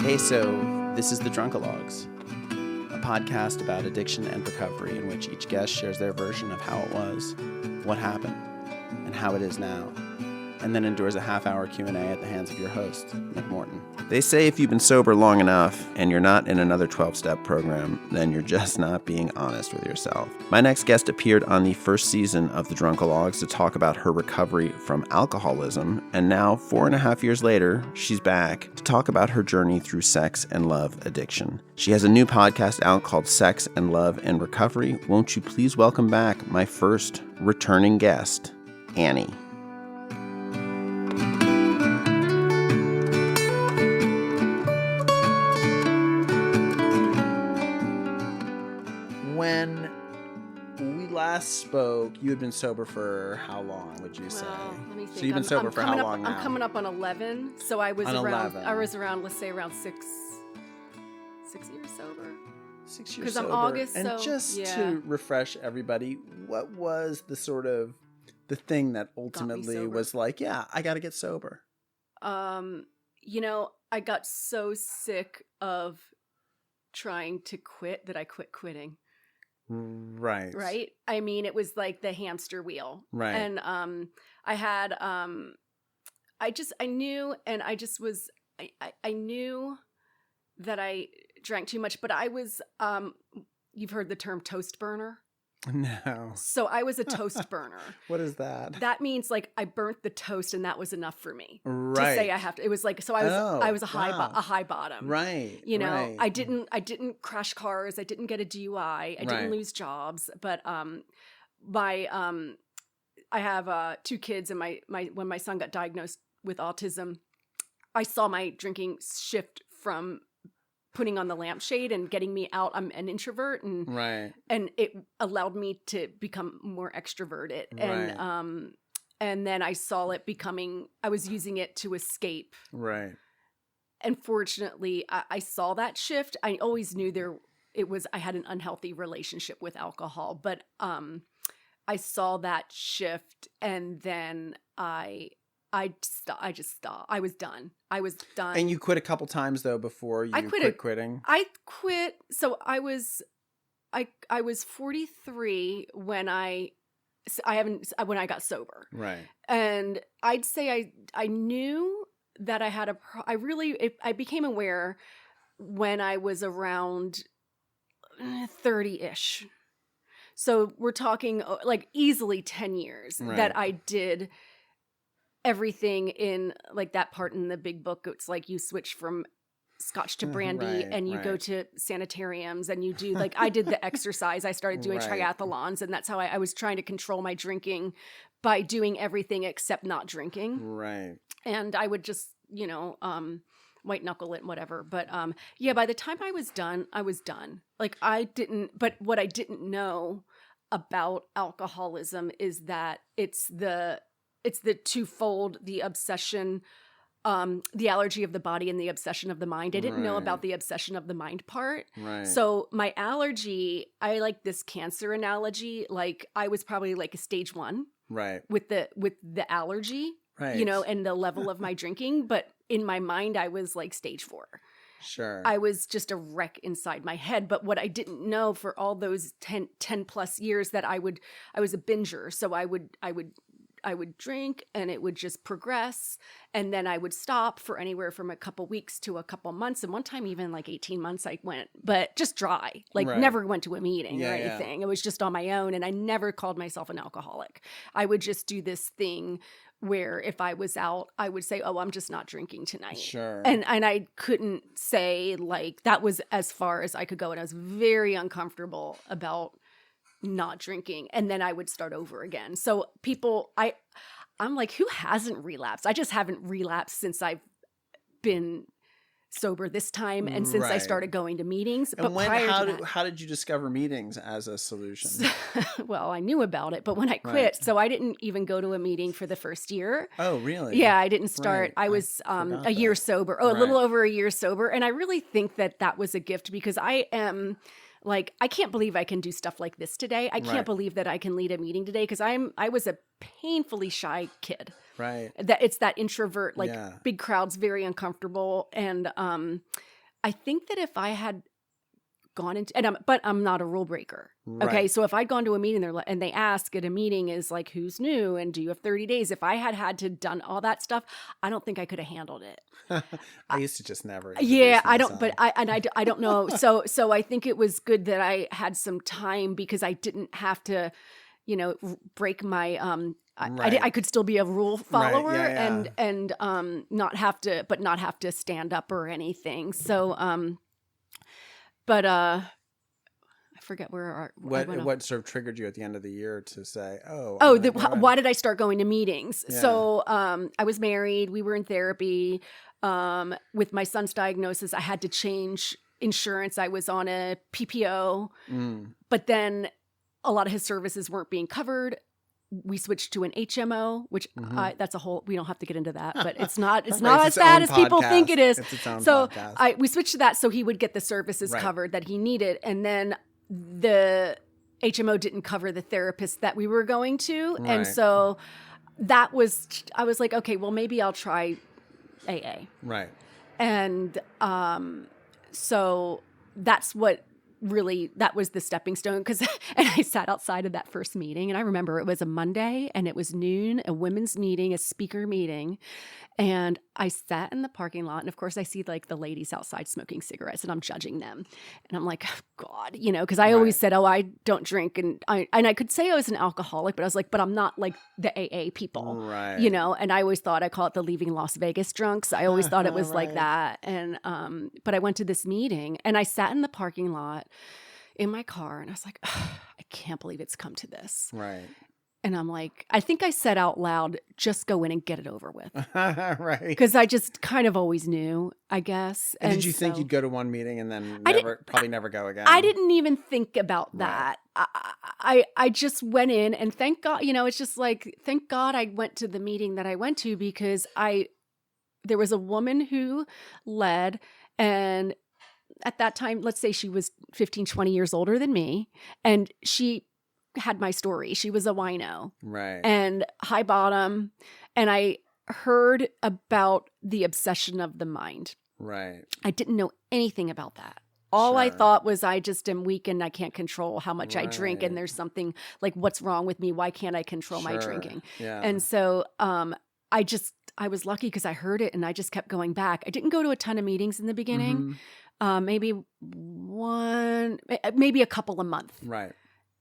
Hey, so this is the Drunkalogs, a podcast about addiction and recovery in which each guest shares their version of how it was, what happened, and how it is now, and then endures a half-hour Q&A at the hands of your host, Nick Morton. They say if you've been sober long enough and you're not in another 12-step program, then you're just not being honest with yourself. My next guest appeared on the first season of the Drunkalogs to talk about her recovery from alcoholism, and now, 4.5 years later, she's back to talk about her journey through sex and love addiction. She has a new podcast out called Sex and Love and Recovery. Won't you please welcome back my first returning guest, Annie. When we last spoke, you had been sober for how long, would you say? Let me think. So you've been sober for how long now? I'm coming up on 11. So I was around, let's say around six years sober. 6 years Because sober. I'm August, and so, just yeah. to refresh everybody, what was the sort of the thing that ultimately was like, yeah, I got to get sober? I got so sick of trying to quit that I quit quitting. Right. Right. I mean, it was like the hamster wheel. Right. And I had I knew that I drank too much, but I was you've heard the term toast burner? No. So I was a toast burner. What is that? That means like I burnt the toast and that was enough for me. Right. To say I have to. It was like, so I was a high bottom. Right. You know, right. I didn't crash cars. I didn't get a DUI. I didn't lose jobs. But I have 2 kids, and when my son got diagnosed with autism, I saw my drinking shift from putting on the lampshade and getting me out. I'm an introvert, and it allowed me to become more extroverted. And then I saw it I was using it to escape. Right. And fortunately, I saw that shift. I always knew I had an unhealthy relationship with alcohol, but I saw that shift, and then I just stopped. I was done. And you quit a couple times though before you quit quitting? I quit. So I was 43 when I got sober. Right. And I'd say I knew that I had I became aware when I was around 30-ish. So we're talking like easily 10 years that I did everything in like that part in the big book. It's like you switch from scotch to brandy and you go to sanitariums and you do like, I did the exercise. I started doing triathlons, and that's how I was trying to control my drinking by doing everything except not drinking. Right. And I would just, white knuckle it and whatever. But by the time I was done. Like but what I didn't know about alcoholism is that it's the twofold, the obsession, the allergy of the body and the obsession of the mind. I didn't know about the obsession of the mind part. Right. So my allergy, I like this cancer analogy. Like I was probably like a stage 1. Right. With the allergy, and the level of my drinking. But in my mind, I was like stage 4. Sure. I was just a wreck inside my head. But what I didn't know for all those 10 plus years that I was a binger. So I would drink and it would just progress, and then I would stop for anywhere from a couple weeks to a couple months, and one time even like 18 months I went, but just dry, like never went to a meeting or anything. It was just on my own, and I never called myself an alcoholic. I would just do this thing where if I was out, I would say, oh, I'm just not drinking tonight. Sure. And I couldn't say, like, that was as far as I could go, and I was very uncomfortable about not drinking, and then I would start over again. So people, I'm like, who hasn't relapsed? I just haven't relapsed since I've been sober this time, and since I started going to meetings. And but how did you discover meetings as a solution? Well, I knew about it, but when I quit, so I didn't even go to a meeting for the first year. Oh, really? Yeah, I didn't start. I was a year sober, a little over a year sober, and I really think that was a gift, because I am Like, I can't believe I can do stuff like this today. I can't believe that I can lead a meeting today because I was a painfully shy kid. Right. That it's that introvert, like big crowds, very uncomfortable. And I think that if I had gone into, but I'm not a rule breaker. Right. Okay. So if I'd gone to a meeting there and they ask at a meeting is like, who's new and do you have 30 days? If I had to done all that stuff, I don't think I could have handled it. I used to just never. Yeah, I don't, but I don't know. So I think it was good that I had some time because I didn't have to, break my, Right. I could still be a rule follower Right. Yeah. and not have to stand up or anything. So, but I forget where what sort of triggered you at the end of the year to say, why did I start going to meetings? Yeah. So I was married. We were in therapy. With my son's diagnosis, I had to change insurance. I was on a PPO, but then a lot of his services weren't being covered. We switched to an HMO, which that's a whole. We don't have to get into that, but it's not as bad as people think it is. It's its own so podcast. we switched to that so he would get the services covered that he needed, and then the HMO didn't cover the therapist that we were going to, and so I was like, okay, well maybe I'll try AA, right? And so that was the stepping stone and I sat outside of that first meeting and I remember it was a Monday and it was noon, a women's meeting, a speaker meeting. And I sat in the parking lot and of course I see like the ladies outside smoking cigarettes and I'm judging them. And I'm like, oh, God, because I always said, I don't drink. And I could say I was an alcoholic, but I was like, but I'm not like the AA people, right? And I always thought I call it the leaving Las Vegas drunks. I always thought it was like that. And, but I went to this meeting and I sat in the parking lot in my car and I was like, oh, I can't believe it's come to this. Right. And I'm like, I think I said out loud, just go in and get it over with. Right. Because I just kind of always knew, I guess. And did you think you'd go to one meeting and then probably never go again? I didn't even think about that. I just went in and thank God, it's just like, thank God I went to the meeting that I went to because there was a woman who led and at that time, let's say she was 15, 20 years older than me. And she had my story. She was a wino. Right. And high bottom. And I heard about the obsession of the mind. Right. I didn't know anything about that. All I thought was I just am weak and I can't control how much I drink. And there's something like, what's wrong with me? Why can't I control my drinking? Yeah. And so I was lucky because I heard it and I just kept going back. I didn't go to a ton of meetings in the beginning. Maybe a couple a month. Right.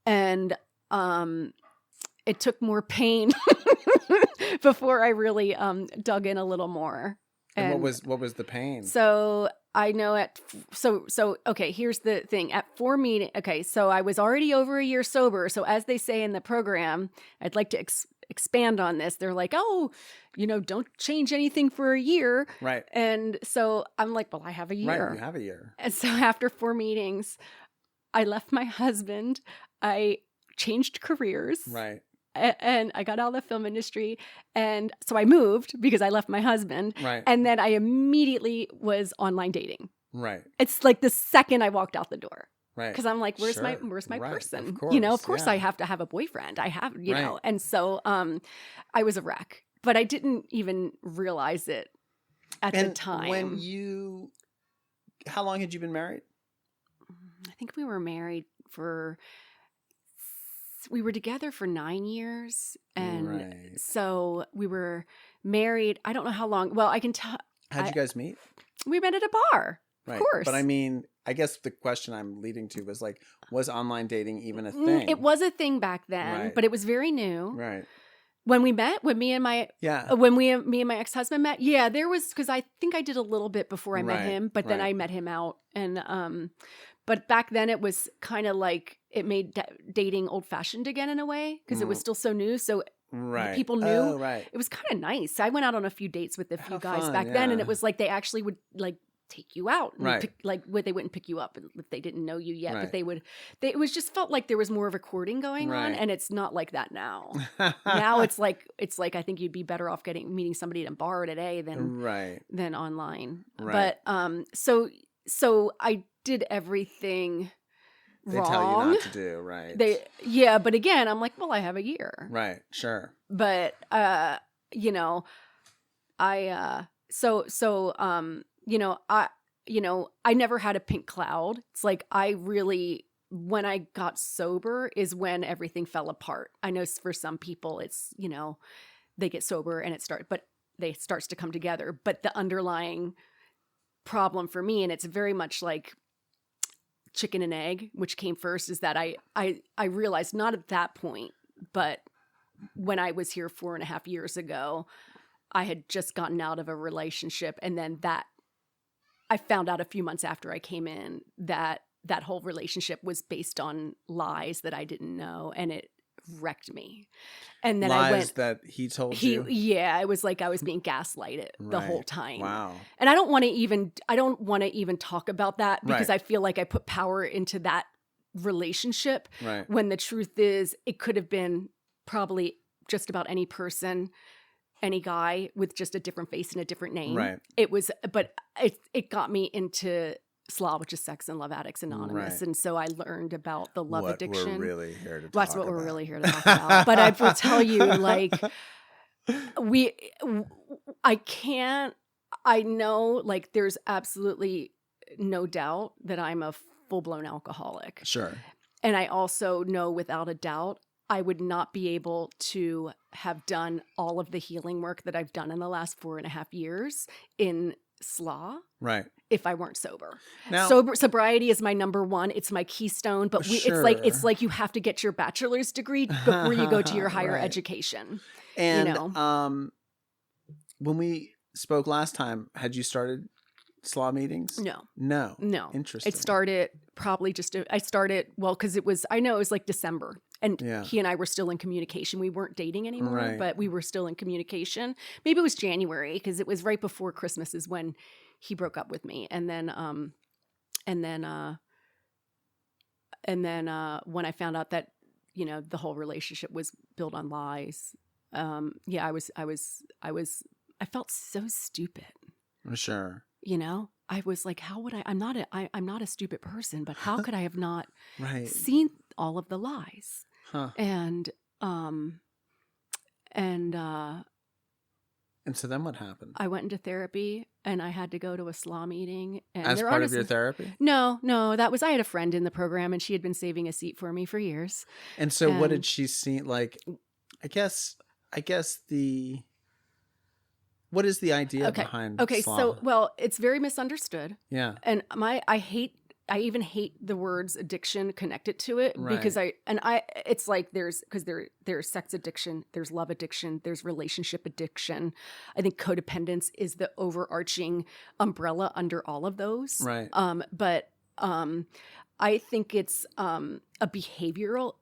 And it took more pain before I really dug in a little more. And what was the pain? So I know okay, here's the thing. At 4 meetings, okay, so I was already over a year sober. So as they say in the program, I'd like to expand on this. They're like, oh, don't change anything for a year. Right. And so I'm like, well, I have a year. Right, you have a year. And so after 4 meetings, I left my husband. I changed careers. Right. And I got out of the film industry. And so I moved because I left my husband. Right. And then I immediately was online dating. Right. It's like the second I walked out the door. Right. Because I'm like, where's my person? Of course I have to have a boyfriend. I have, know. And so I was a wreck. But I didn't even realize it at the time. How long had you been married? I think we were married we were together for 9 years. And so we were married. I don't know how long. Well, I can tell. How'd you guys meet? We met at a bar. Right. Of course. But I mean, I guess the question I'm leading to was like, was online dating even a thing? It was a thing back then, but it was very new. Right. When we met, me and my ex-husband met, there was, because I think I did a little bit before I met him, but then I met him out. And, but back then it was kind of like, it made dating old-fashioned again in a way, because it was still so new. So people knew. It was kind of nice. I went out on a few dates with a few guys back then, and it was like they actually would like take you out and they wouldn't pick you up if they didn't know you yet, but it was just felt like there was more of a courting going on, and it's not like that now. Now it's like I think you'd be better off meeting somebody at a bar today than online. But so I did everything wrong. They tell you not to do, right? But again, I'm like, well, I have a year. Right, sure. But I never had a pink cloud. It's like when I got sober is when everything fell apart. I know for some people it's, they get sober and it starts to come together. But the underlying problem for me, and it's very much like chicken and egg, which came first, is that I realized, not at that point, but when I was here 4.5 years ago, I had just gotten out of a relationship. And then I found out a few months after I came in that whole relationship was based on lies that I didn't know. And it wrecked me. And then lies that he told you? Yeah, it was like I was being gaslighted the whole time. Wow. And I don't want to even talk about that, because I feel like I put power into that relationship. Right. When the truth is, it could have been probably just about any person, any guy with just a different face and a different name. Right. But it got me into SLA, which is Sex and Love Addicts Anonymous. Right. And so I learned about the love addiction. We're really here to talk That's what about. we're really here to talk about. But I will tell you, like, I know, like, there's absolutely no doubt that I'm a full-blown alcoholic. Sure. And I also know without a doubt I would not be able to have done all of the healing work that I've done in the last 4.5 years in SLA. Right. If I weren't sober. Now, sobriety is my number one. It's my keystone. But it's like you have to get your bachelor's degree before you go to your higher education. And when we spoke last time, had you started SLA meetings? No. Interesting. It started probably because it was like December. And he and I were still in communication. We weren't dating anymore, but we were still in communication. Maybe it was January, because it was right before Christmas is when he broke up with me. And then when I found out that, the whole relationship was built on lies, I felt so stupid. Sure. I was like, how would I'm not a stupid person, but how could I have not seen all of the lies? Huh. And so then what happened? I went into therapy, and I had to go to a SLA meeting. And as part of your therapy? No, I had a friend in the program, and she had been saving a seat for me for years. And so what did she see? Like, I guess what is the idea behind SLA? So, it's very misunderstood. Yeah. And I even hate the words addiction connected to it, because it's like there's sex addiction, there's love addiction, there's relationship addiction. I think codependence is the overarching umbrella under all of those. Right. But I think it's a behavioral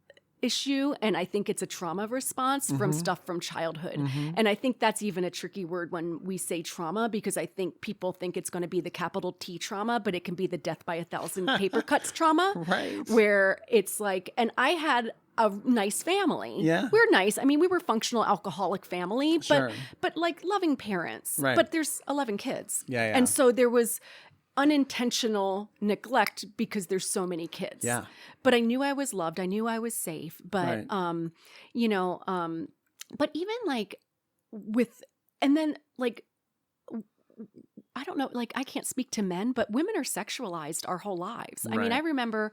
issue, and I think it's a trauma response from stuff from childhood. And I think that's even a tricky word when we say trauma, because I think people think it's going to be the capital T trauma, but it can be the death by 1,000 paper cuts trauma. Right. Where it's like, and I had a nice family. Yeah. We're nice. I mean, we were functional alcoholic family, Sure. but like loving parents. Right. But there's 11 kids. Yeah. And so there was unintentional neglect because there's so many kids. Yeah. But I knew I was loved. I knew I was safe. But but even like and then like, I don't know, like, I can't speak to men, but women are sexualized our whole lives. I mean, I remember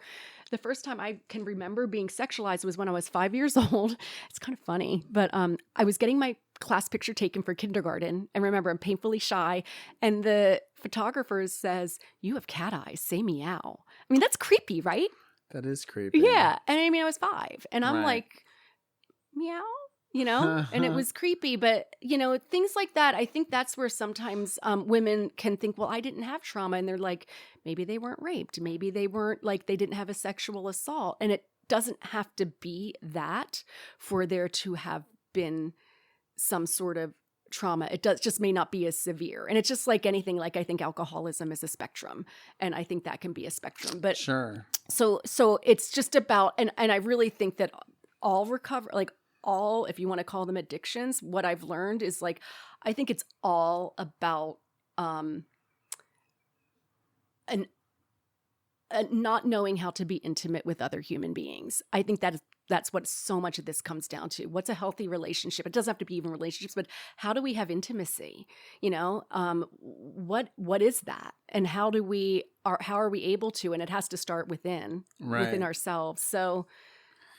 the first time I can remember being sexualized was when I was 5 years old. It's kind of funny, but I was getting my class picture taken for kindergarten. And remember, I'm painfully shy. And the photographer says, "You have cat eyes, say meow." I mean, that's creepy, right? That is creepy. Yeah. And I mean, I was 5 and I'm like, meow, and it was creepy. But, things like that, I think that's where sometimes women can think, well, I didn't have trauma. And they're like, maybe they weren't raped. Maybe they weren't like, they didn't have a sexual assault. And it doesn't have to be that for there to have been some sort of trauma. It just may not be as severe. And it's just like anything, like I think alcoholism is a spectrum, and I think that can be a spectrum. But sure. So it's just about, and I really think that all if you want to call them addictions, what I've learned is like, I think it's all about not knowing how to be intimate with other human beings. I think that That's what so much of this comes down to. What's a healthy relationship? It doesn't have to be even relationships, but how do we have intimacy? What is that? And how are we able to? And it has to start within ourselves. So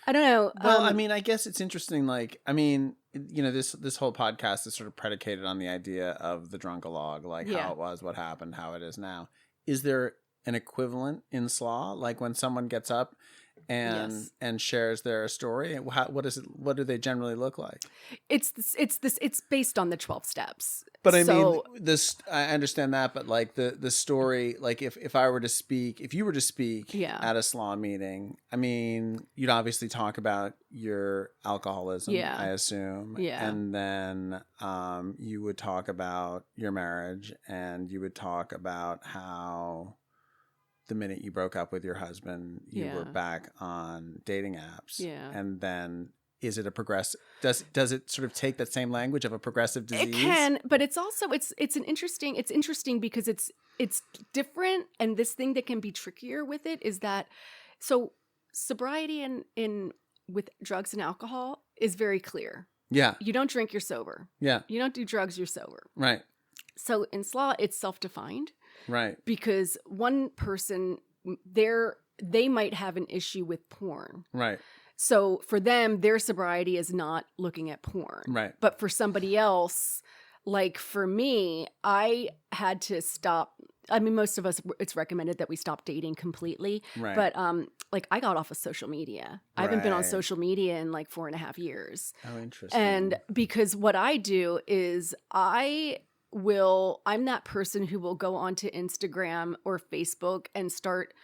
I don't know. Well, I guess it's interesting. Like, this whole podcast is sort of predicated on the idea of the drunkalog, like how it was, what happened, how it is now. Is there an equivalent in SLA? Like when someone gets up and shares their story, what do they generally look like? It's based on the 12 steps. But I understand that, but like the story, like if you were to speak at a SLA meeting, you'd obviously talk about your alcoholism, I assume. Yeah. And then you would talk about your marriage, and you would talk about how the minute you broke up with your husband, you were back on dating apps. Yeah. And then is it a progressive, does it sort of take that same language of a progressive disease? It can, but it's also, it's interesting because it's different. And this thing that can be trickier with it is that, so sobriety with drugs and alcohol is very clear. Yeah. You don't drink, you're sober. Yeah. You don't do drugs, you're sober. Right. So in SLA, it's self-defined. Right. Because one person, they might have an issue with porn. Right. So for them, their sobriety is not looking at porn. Right. But for somebody else, like for me, I had to stop. Most of us, it's recommended that we stop dating completely. Right. But like I got off of social media. I haven't been on social media in like 4.5 years. Oh, interesting. And because what I do is I'm that person who will go onto Instagram or Facebook and start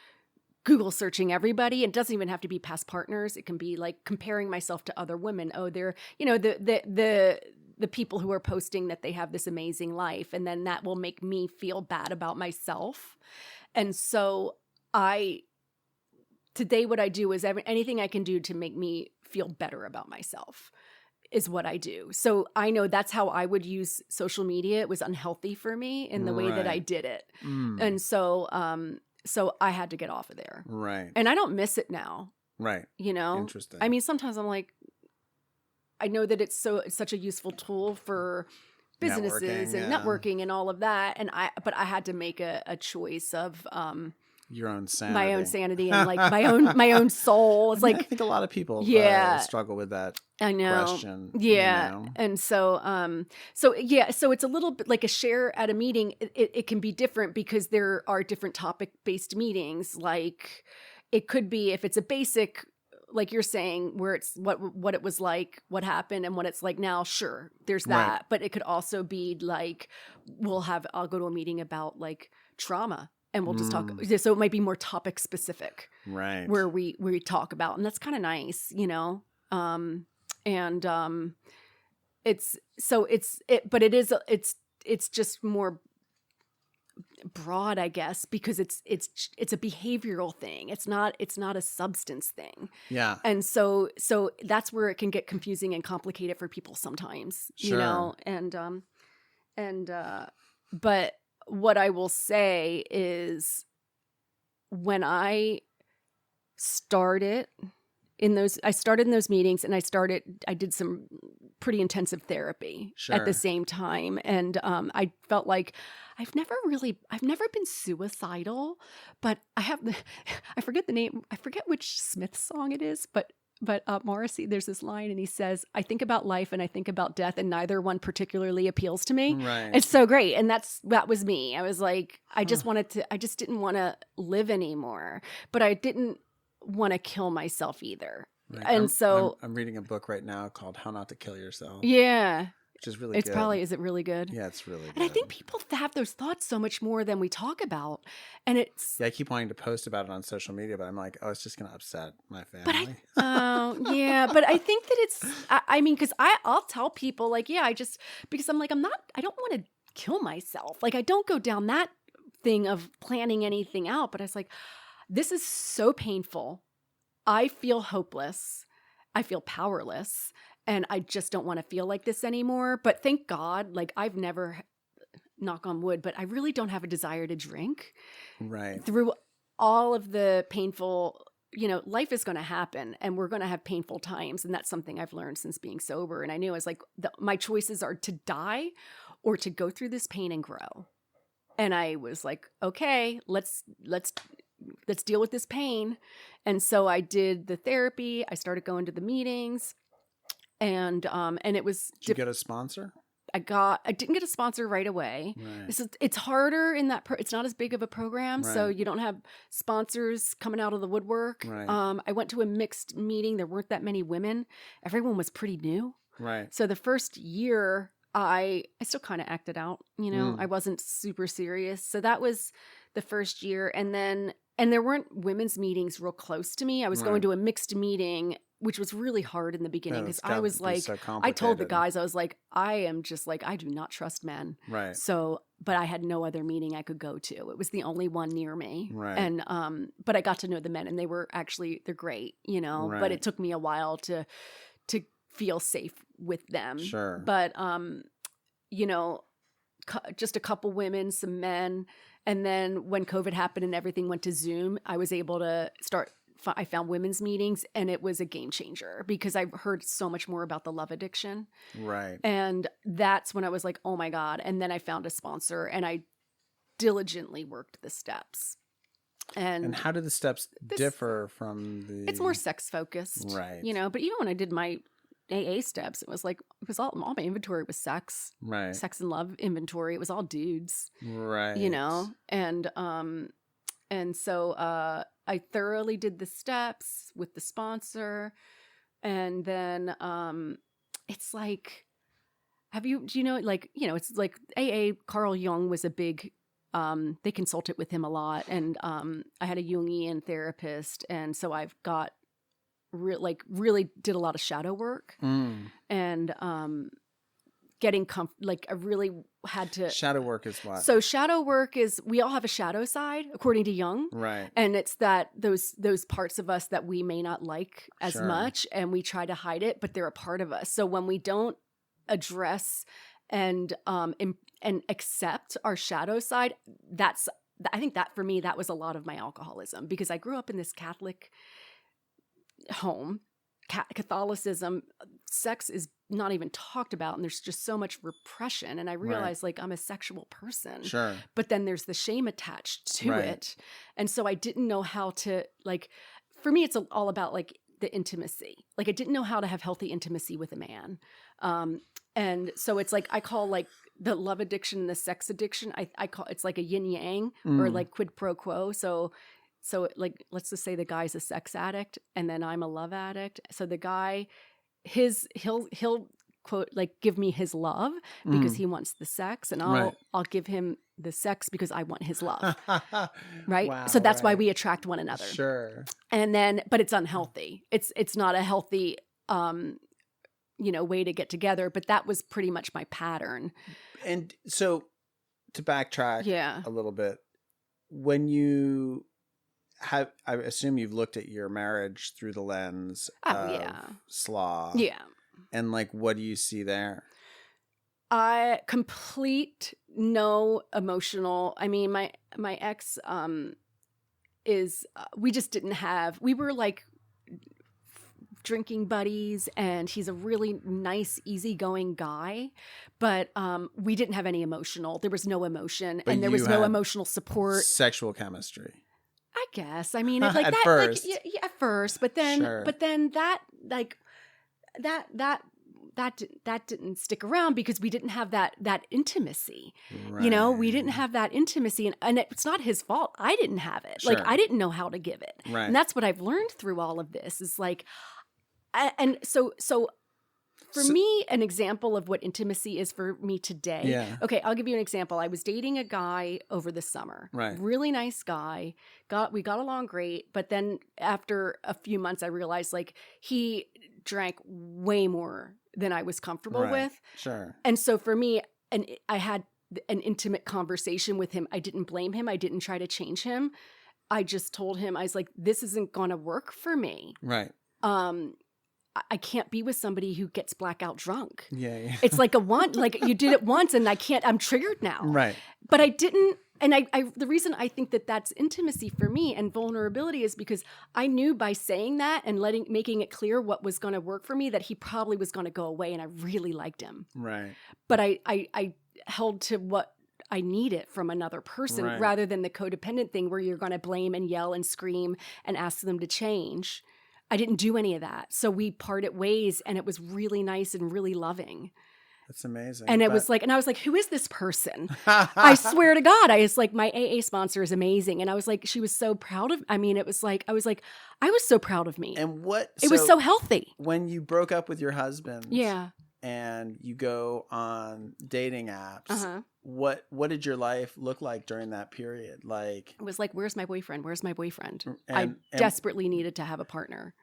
Google searching everybody. It doesn't even have to be past partners. It can be like comparing myself to other women. Oh, they're, the people who are posting that they have this amazing life. And then that will make me feel bad about myself. And so today what I do is anything I can do to make me feel better about myself is what I do. So I know that's how I would use social media. It was unhealthy for me in the way that I did it. And so I had to get off of there. Right. And I don't miss it now. Right. Interesting. Sometimes I'm like, I know that it's such a useful tool for businesses networking and all of that. But I had to make a choice of, your own sanity. My own sanity and like my own soul. It's like I think a lot of people struggle with that. I know. Question. Yeah. And so it's a little bit like a share at a meeting. It can be different because there are different topic-based meetings. Like it could be if it's a basic, like you're saying, where it's what it was like, what happened, and what it's like now. Sure, there's that. Right. But it could also be like I'll go to a meeting about like trauma. And we'll just talk. So it might be more topic specific, right? Where we talk about, and that's kind of nice, it's just more broad, I guess, because it's a behavioral thing. It's not a substance thing. Yeah. And so that's where it can get confusing and complicated for people sometimes, sure. But what I will say is when I started in those meetings and I did some pretty intensive therapy at the same time. And I felt like I've never been suicidal, but I forget the name. I forget which Smith song it is, but Morrissey, there's this line and he says, I think about life and I think about death and neither one particularly appeals to me. Right. It's so great. And that was me. I was like, I just didn't want to live anymore, but I didn't want to kill myself either. Right. And I'm reading a book right now called How Not to Kill Yourself. Yeah. Which is really good. Is it really good? Yeah, it's really good. And I think people have those thoughts so much more than we talk about. And it's... Yeah, I keep wanting to post about it on social media, but I'm like, it's just going to upset my family. But I think that it's... because I'll tell people, like, because I'm like, I don't want to kill myself. Like, I don't go down that thing of planning anything out, but I was like, this is so painful. I feel hopeless. I feel powerless. And I just don't want to feel like this anymore. But thank God, like I've never, knock on wood, but I really don't have a desire to drink. Right. Through all of the painful life is going to happen and we're going to have painful times. And that's something I've learned since being sober. And I knew I was like, my choices are to die or to go through this pain and grow. And I was like, okay, let's deal with this pain. And so I did the therapy. I started going to the meetings, and it was. Did you get a sponsor? I didn't get a sponsor right away. Right. It's harder in that. It's not as big of a program, so you don't have sponsors coming out of the woodwork. Right. I went to a mixed meeting. There weren't that many women. Everyone was pretty new. Right. So the first year, I still kind of acted out. I wasn't super serious. So that was the first year, and there weren't women's meetings real close to me. I was going to a mixed meeting, which was really hard in the beginning because I was like, I told the guys, I was like, I am just like, I do not trust men. Right. So, but I had no other meeting I could go to. It was the only one near me. Right. And, but I got to know the men and they're great, Right. but it took me a while to feel safe with them. Sure. But, just a couple women, some men. And then when COVID happened and everything went to Zoom, I was able to I found women's meetings, and it was a game changer because I've heard so much more about the love addiction. Right. And that's when I was like, oh my God. And then I found a sponsor and I diligently worked the steps. And how do the steps differ from the... It's more sex focused. Right. But even when I did my AA steps, it was all my inventory was sex. Right. Sex and love inventory. It was all dudes. Right. And so I thoroughly did the steps with the sponsor. And then it's like, it's like AA, Carl Jung was a big, they consulted with him a lot. And I had a Jungian therapist. And so I've got really did a lot of shadow work. And getting I really had to. Shadow work is what? So shadow work is, we all have a shadow side, according to Jung. Right. And it's that those parts of us that we may not like as much, and we try to hide it, but they're a part of us. So when we don't address and accept our shadow side, I think that for me, that was a lot of my alcoholism, because I grew up in this Catholic home. Catholicism, sex is not even talked about, and there's just so much repression. And I realized I'm a sexual person, sure, but then there's the shame attached to it. And so I didn't know how to, for me, it's all about the intimacy. I didn't know how to have healthy intimacy with a man. And so it's I call the love addiction and the sex addiction, I call it's like a yin yang or quid pro quo. So let's just say the guy's a sex addict and then I'm a love addict. So the guy, he'll quote, give me his love because he wants the sex, and I'll give him the sex because I want his love. Right. Wow, so that's why we attract one another. Sure. And then, but it's unhealthy. It's not a healthy, way to get together, but that was pretty much my pattern. And so to backtrack a little bit, when you I assume you've looked at your marriage through the lens of slaw. Yeah. And what do you see there? Complete no emotional. I mean, my ex is we just didn't have. We were drinking buddies, and he's a really nice, easygoing guy, but we didn't have any emotional. There was no emotion, and there was no emotional support. Sexual chemistry. I guess. I mean, at first. At first, but then, Sure. that didn't stick around because we didn't have that intimacy. Right. We didn't have that intimacy, and it's not his fault. I didn't have it. Sure. I didn't know how to give it. Right. And that's what I've learned through all of this is and so for me, an example of what intimacy is for me today. Yeah. Okay, I'll give you an example. I was dating a guy over the summer. Right. Really nice guy. We got along great, but then after a few months I realized he drank way more than I was comfortable with. Sure. And so for me, I had an intimate conversation with him. I didn't blame him. I didn't try to change him. I just told him, I was like, this isn't going to work for me. Right. I can't be with somebody who gets blackout drunk. Yeah. It's you did it once and I'm triggered now. Right. But I didn't And the reason I think that that's intimacy for me and vulnerability is because I knew by saying that and making it clear what was going to work for me that he probably was going to go away, and I really liked him. Right. But I held to what I needed from another person rather than the codependent thing where you're going to blame and yell and scream and ask them to change. I didn't do any of that. So we parted ways, and it was really nice and really loving. That's amazing. And I was like, who is this person? I swear to God, I was like, my AA sponsor is amazing. And I was like, she was so proud of, I was so proud of me. And it was so healthy. When you broke up with your husband. Yeah. And you go on dating apps, what did your life look like during that period? Like, it was like, where's my boyfriend? Where's my boyfriend? I desperately needed to have a partner.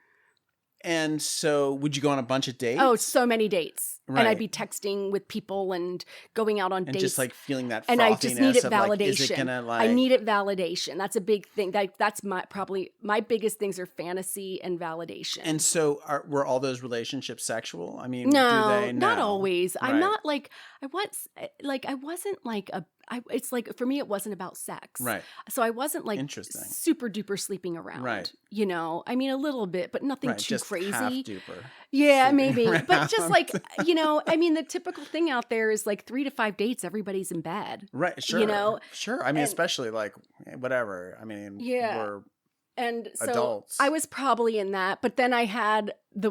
And so would you go on a bunch of dates? Oh, so many dates. Right. And I'd be texting with people and going out on dates. And just like feeling that frothiness. And I just needed validation. Like, is it gonna, like... I needed validation. That's a big thing. That's probably my biggest things are fantasy and validation. And so were all those relationships sexual? I mean, no, do they? No, not always. Right. I'm not like, I wasn't like it's like, for me, it wasn't about sex. Right. So I wasn't like super duper sleeping around. Right. You know, I mean, a little bit, but nothing too just crazy. Half duper. Yeah, maybe. Around. But just like, you know, I mean, the typical thing out there is like 3 to 5 dates, everybody's in bed. Right. Sure. You know? Sure. I mean, especially like whatever. I mean, we're and so adults. I was probably in that, but then I had the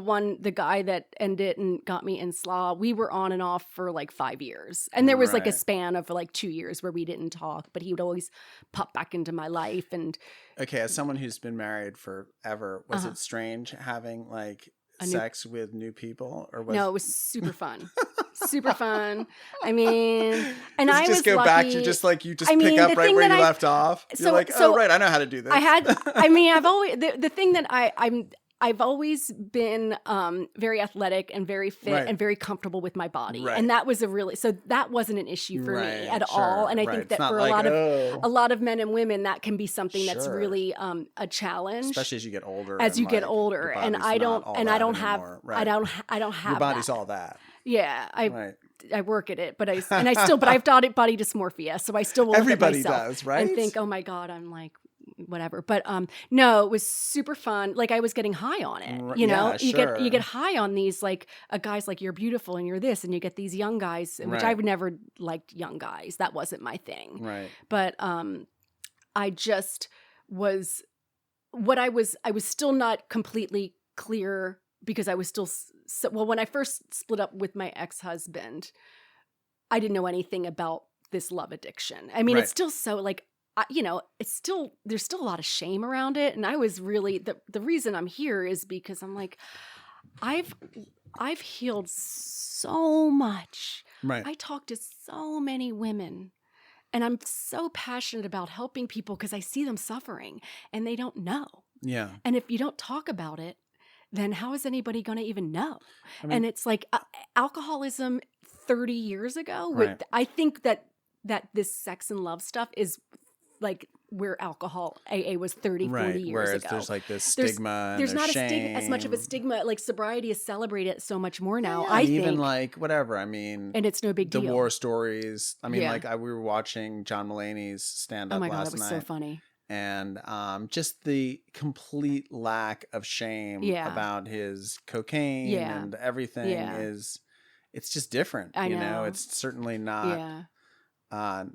guy that ended and got me in slaw. We were on and off for like 5 years. And there was like a span of like 2 years where we didn't talk, but he would always pop back into my life. And okay, as someone who's been married forever, was it strange having like sex with new people, or no, it was super fun. Super fun. I mean, and I was go lucky. Back to just like you just pick up right where you left off. You're like, oh right, I know how to do this. I've always the thing that I've always been very athletic and very fit and very comfortable with my body, and that was that wasn't an issue for me at all. And I think that for a lot of men and women, that can be something that's really a challenge, especially as you get older. And I don't have your body's all that. Yeah, I work at it, but I've body dysmorphia, so I still will everybody look at myself does, right? And think, oh my God, I'm like whatever. But no, it was super fun. Like I was getting high on it. You know, you get high on these like guys like you're beautiful and you're this, and you get these young guys, which I would never liked young guys. That wasn't my thing. Right. But I just was I was still not completely clear because I was still when I first split up with my ex-husband, I didn't know anything about this love addiction. I mean, it's still so like, you know, there's still a lot of shame around it. And I was really, the reason I'm here is because I'm like, I've healed so much. Right. I talk to so many women, and I'm so passionate about helping people because I see them suffering and they don't know. Yeah. And if you don't talk about it, then how is anybody going to even know? I mean, and it's like alcoholism 30 years ago. I think that this sex and love stuff is like where AA was 30, 40 years Whereas ago. There's like this stigma. There's not shame. as much of a stigma. Like sobriety is celebrated so much more now. Yeah, I think. Even like whatever. I mean, and it's no big deal. The war stories. I mean, we were watching John Mulaney's stand up last night. Oh my God, it was so funny. And just the complete lack of shame about his cocaine and everything it's just different. I know. It's certainly not, not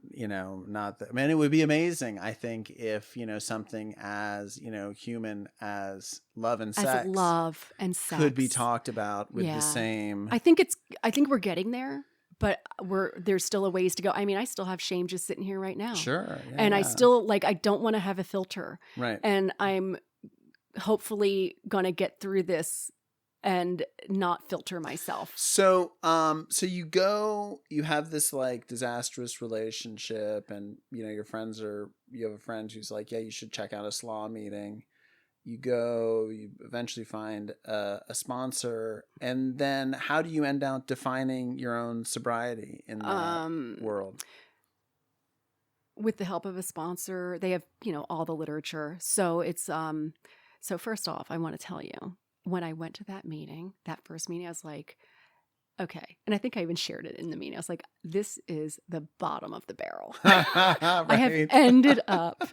that. I mean, it would be amazing, I think, if, something as, human as love and sex could be talked about with the same. I think we're getting there. But there's still a ways to go. I mean, I still have shame just sitting here right now. Sure. Yeah, and I still I don't want to have a filter. Right. And I'm hopefully going to get through this and not filter myself. So, you have this like disastrous relationship, and you have a friend who's like, yeah, you should check out a slaw meeting. You go, you eventually find a sponsor, and then how do you end up defining your own sobriety in that world? With the help of a sponsor, they have, all the literature. So it's, so first off, I want to tell you, when I went to that first meeting, I was like, okay. And I think I even shared it in the meeting. I was like, this is the bottom of the barrel. Right. I have ended up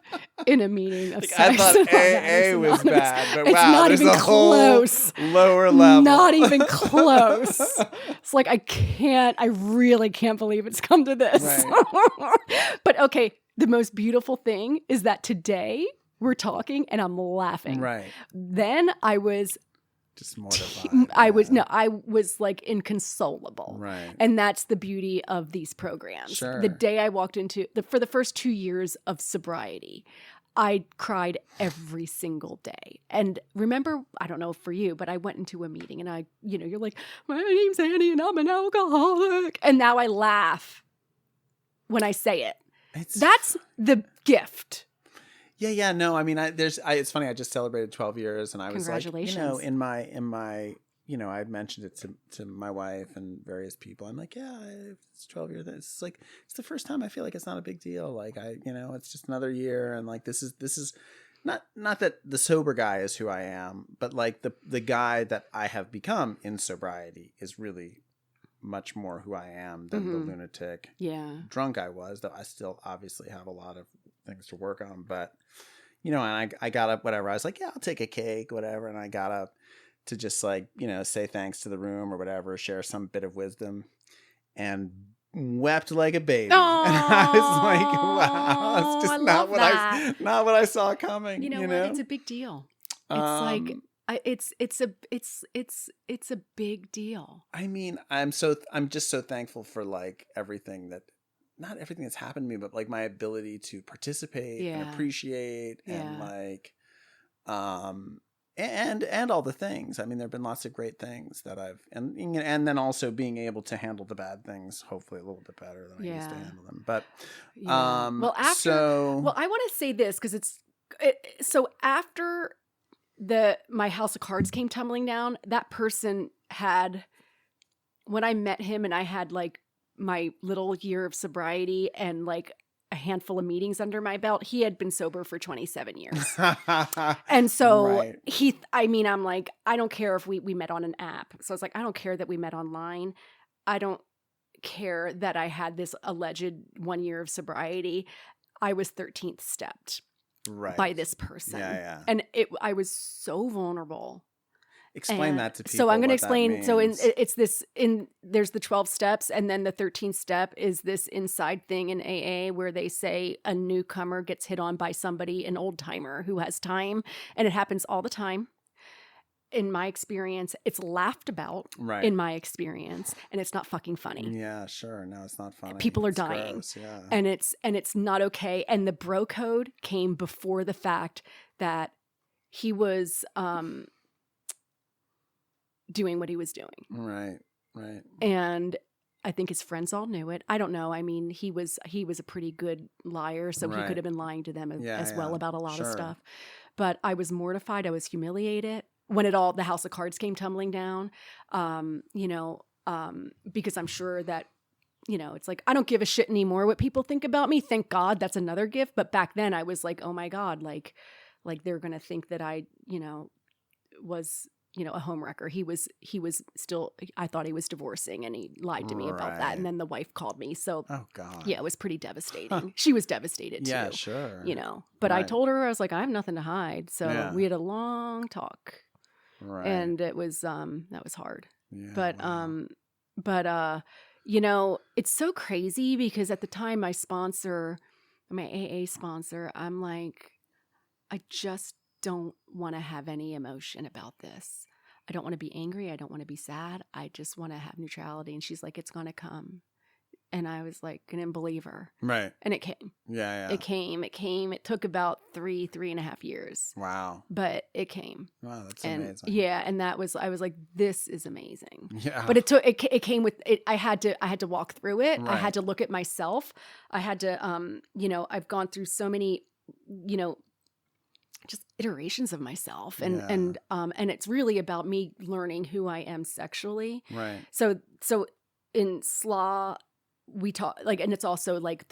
in a meeting of I thought AA was bad, but it's wow, not there's even a whole close. lower level. Not even close. It's like, I really can't believe it's come to this. Right. But okay, the most beautiful thing is that today we're talking and I'm laughing. Right. Then I was just mortified. I was like inconsolable. Right. And that's the beauty of these programs. Sure. The day I walked into for the first 2 years of sobriety, I cried every single day. And remember, I don't know for you, but I went into a meeting and you're like, my name's Annie and I'm an alcoholic. And now I laugh when I say it. That's the gift. Yeah. No, I mean, it's funny. I just celebrated 12 years, and I was like, in my, I mentioned it to my wife and various people. I'm like, yeah, it's 12 years. It's like, it's the first time I feel like it's not a big deal. Like it's just another year, and like this is not that the sober guy is who I am, but like the guy that I have become in sobriety is really much more who I am than the lunatic drunk I was, though I still obviously have a lot of things to work on. But and I got up, whatever, I was like, yeah, I'll take a cake, whatever, and I got up to just like say thanks to the room or whatever, share some bit of wisdom, and wept like a baby. Aww, and I was like, wow, it's just not what I saw coming. You know what? It's a big deal. It's like it's a big deal. I mean, I'm just so thankful for like everything not everything that's happened to me, but like my ability to participate and appreciate and like, and all the things. I mean, there've been lots of great things that and then also being able to handle the bad things, hopefully a little bit better than I used to handle them. But, I want to say this because so after my house of cards came tumbling down, that person when I met him and I had like my little year of sobriety and like a handful of meetings under my belt, he had been sober for 27 years. And so I'm like, I don't care if we met on an app. So I was like, I don't care that we met online. I don't care that I had this alleged 1 year of sobriety. I was 13th stepped by this person. Yeah. And I was so vulnerable. Explain that to people. So I'm going to explain. So there's the 12 steps, and then the 13th step is this inside thing in AA where they say a newcomer gets hit on by somebody, an old timer who has time, and it happens all the time. In my experience, it's laughed about. Right. In my experience, and it's not fucking funny. Yeah, sure. No, it's not funny. People are dying. Gross, yeah. And it's not okay. And the bro code came before the fact that he was doing what he was doing. Right. And I think his friends all knew it. I don't know. I mean, he was a pretty good liar, so he could have been lying to them as well about a lot of stuff. But I was mortified. I was humiliated when the house of cards came tumbling down. Because I'm sure that it's like, I don't give a shit anymore what people think about me. Thank God, that's another gift. But back then I was like, oh my God, like they're going to think that I, was, a homewrecker. He was still, I thought he was divorcing, and he lied to me about that. And then the wife called me. So, oh God. Yeah, it was pretty devastating. She was devastated too. Yeah, sure. But I told her, I was like, I have nothing to hide. So we had a long talk. Right. And it was, that was hard. Yeah, but it's so crazy because at the time my AA sponsor, I'm like, I just don't want to have any emotion about this. I don't want to be angry. I don't want to be sad. I just want to have neutrality. And she's like, it's going to come. And I was like, I didn't believe her. Right. And it came. Yeah. It came. It took about 3.5 years. Wow. But it came. Wow, that's amazing. Yeah. And I was like, this is amazing. Yeah. But it came with it. I had to walk through it. Right. I had to look at myself. I had to, I've gone through so many, just iterations of myself. And it's really about me learning who I am sexually. Right. So in SLA, we talk like, and it's also like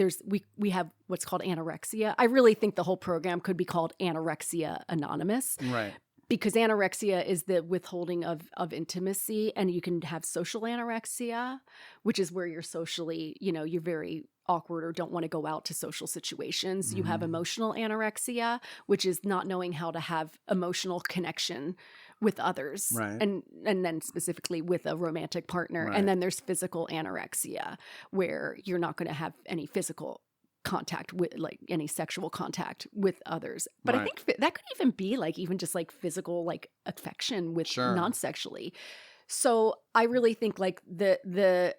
we have what's called anorexia. I really think the whole program could be called Anorexia Anonymous. Right. because anorexia is the withholding of intimacy, and you can have social anorexia, which is where you're socially, you're very awkward or don't want to go out to social situations. You have emotional anorexia, which is not knowing how to have emotional connection with others, right. and then specifically with a romantic partner. Right. And then there's physical anorexia, where you're not going to have any physical contact with, like, any sexual contact with others. But I think that could even be like even just like physical, like, affection with non-sexually. So I really think like the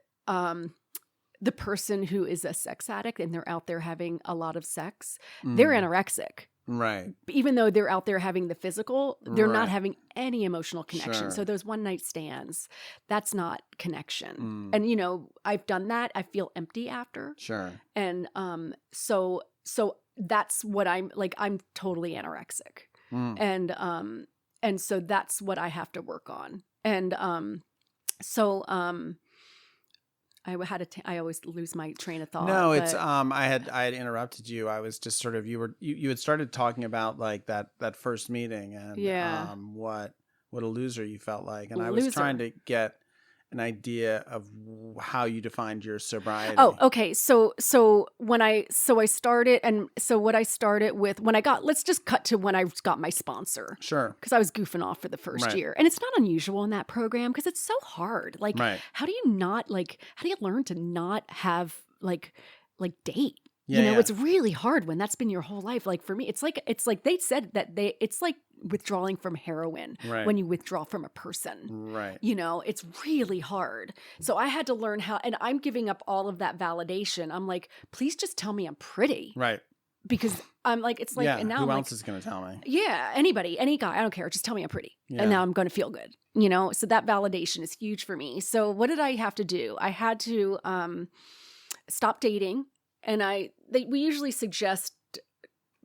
person who is a sex addict and they're out there having a lot of sex, they're anorexic. Right. Even though they're out there having the physical, they're not having any emotional connection. So those one night stands, that's not connection. And, I've done that. I feel empty after. Sure. And so that's what I'm like. I'm totally anorexic. And so that's what I have to work on. And I always lose my train of thought. No, it's I had interrupted you. I was just sort of you had started talking about like that first meeting and what a loser you felt like, and I was trying to get an idea of how you defined your sobriety. Oh, okay. So I started, and so what I started with when I got, let's just cut to when I got my sponsor. Sure. Because I was goofing off for the first year. And it's not unusual in that program because it's so hard. Like, how do you learn to not have like date? Yeah, it's really hard when that's been your whole life. Like for me, it's like they said that it's like withdrawing from heroin when you withdraw from a person. Right. It's really hard. So I had to learn how, and I'm giving up all of that validation. I'm like, please just tell me I'm pretty. Right. Because I'm like, it's like, and now who I'm else is going to tell me? Yeah, anybody, any guy, I don't care. Just tell me I'm pretty. Yeah. And now I'm going to feel good. So that validation is huge for me. So what did I have to do? I had to stop dating. And we usually suggest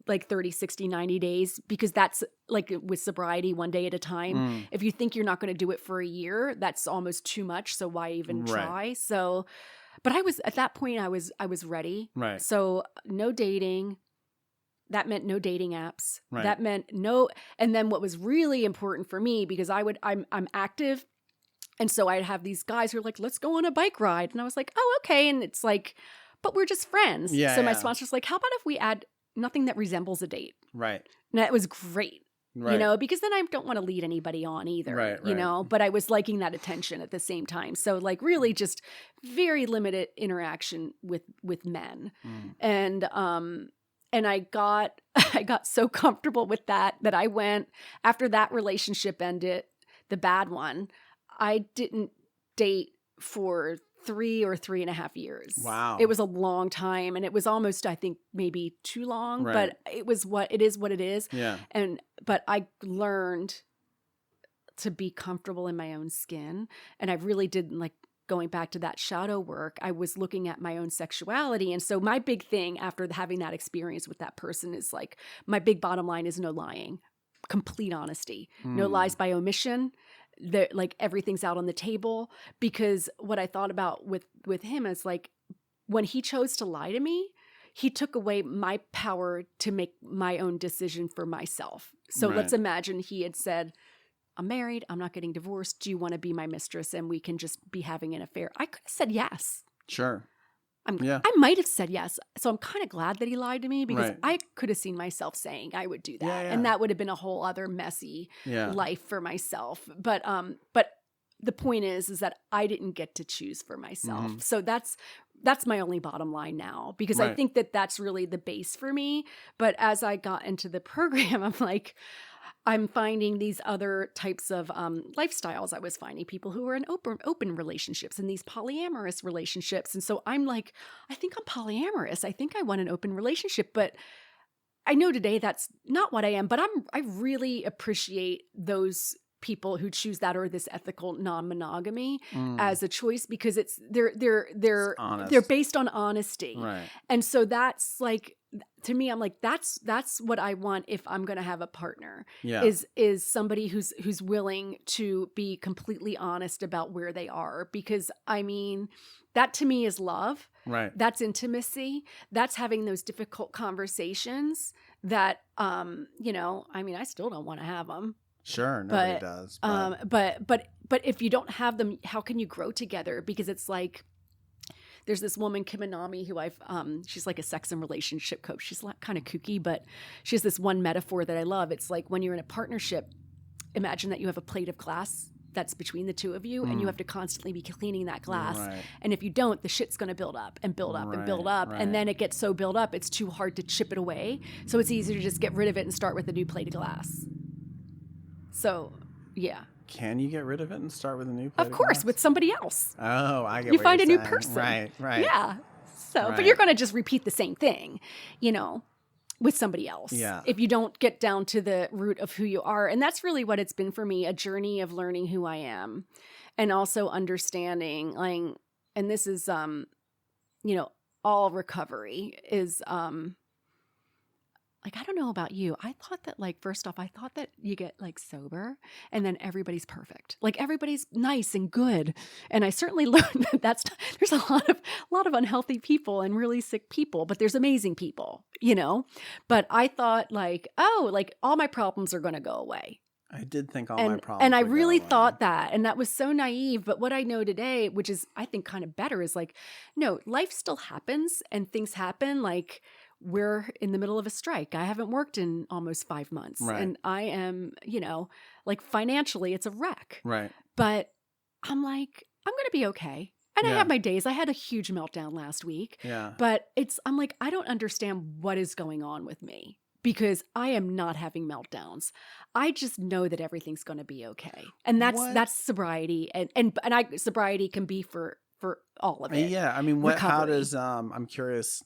like 30, 60, 90 days because that's like with sobriety, one day at a time. If you think you're not going to do it for a year, that's almost too much. So why even try? So, but at that point I was ready. Right. So no dating. That meant no dating apps. Right. That meant no. And then what was really important for me, because I'm active. And so I'd have these guys who are like, let's go on a bike ride. And I was like, oh, okay. And it's like, but we're just friends. Yeah, so my sponsor's like, how about if we add nothing that resembles a date? Right. And that was great. Right. Because then I don't want to lead anybody on either, right. but I was liking that attention at the same time. So like really just very limited interaction with men. And I got so comfortable with that I went, after that relationship ended, the bad one, I didn't date for 3 or 3.5 years. Wow. It was a long time, and it was almost, I think, maybe too long, but it is what it is. Yeah. But I learned to be comfortable in my own skin. And I really did, like, going back to that shadow work, I was looking at my own sexuality. And so my big thing after having that experience with that person is like, my big bottom line is no lying, complete honesty, no lies by omission. Like everything's out on the table, because what I thought about with him is like, when he chose to lie to me, he took away my power to make my own decision for myself. So let's imagine he had said, I'm married, I'm not getting divorced. Do you want to be my mistress and we can just be having an affair? I could have said yes. Sure. I might have said yes. So I'm kind of glad that he lied to me, because I could have seen myself saying I would do that. Yeah. And that would have been a whole other messy life for myself. But the point is that I didn't get to choose for myself. So that's my only bottom line now, because I think that that's really the base for me. But as I got into the program, I'm like, I'm finding these other types of lifestyles. I was finding people who are in open relationships and these polyamorous relationships. And so I'm like, I think I'm polyamorous. I think I want an open relationship. But I know today that's not what I am. But I really appreciate those people who choose that, or this ethical non-monogamy as a choice, because they're based on honesty. Right. And so that's like, to me, I'm like, that's what I want if I'm going to have a partner. Yeah. Is somebody who's willing to be completely honest about where they are, because I mean, that to me is love. Right. That's intimacy. That's having those difficult conversations that I mean, I still don't want to have them. Sure, nobody does. But if you don't have them, how can you grow together? Because it's like, there's this woman, Kim Anami, who she's like a sex and relationship coach. She's kind of kooky, but she has this one metaphor that I love. It's like when you're in a partnership, imagine that you have a plate of glass that's between the two of you, and you have to constantly be cleaning that glass. Right. And if you don't, the shit's going to build up and build up and build up. Right. And then it gets so built up, it's too hard to chip it away. So it's easier to just get rid of it and start with a new plate of glass. So, yeah. Can you get rid of it and start with a new plate of course, glass? With somebody else. Oh, I get you what find you're a saying. new person. Right. Yeah. So, but you're going to just repeat the same thing, with somebody else. Yeah. If you don't get down to the root of who you are. And that's really what it's been for me, a journey of learning who I am and also understanding, like, and this is, all recovery is, like, I don't know about you. I thought that, like, first off, I thought that you get, like, sober and then everybody's perfect. Like, everybody's nice and good. And I certainly learned that there's a lot of unhealthy people and really sick people, but there's amazing people, But I thought, like, all my problems are going to go away. I did think all my problems And I really thought that. And that was so naive. But what I know today, which is, I think, kind of better, is like, no, life still happens and things happen. Like, we're in the middle of a strike. I haven't worked in almost 5 months. Right. And I am, like, financially, it's a wreck. Right. But I'm like, I'm going to be okay. And I have my days. I had a huge meltdown last week. Yeah. But I'm like, I don't understand what is going on with me because I am not having meltdowns. I just know that everything's going to be okay. And that's sobriety. And sobriety can be for all of it. Yeah. I mean, how recovery. does, I'm curious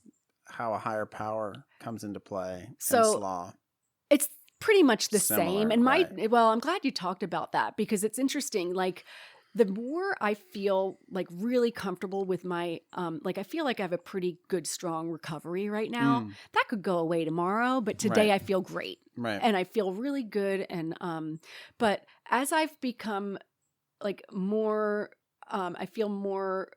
how a higher power comes into play in slaw. It's pretty much the Similar, same. And right. well, I'm glad you talked about that because it's interesting. Like, the more I feel like really comfortable with my, I feel like I have a pretty good, strong recovery right now. That could go away tomorrow, but today I feel great. Right. And I feel really good. And, but as I've become like more, I feel more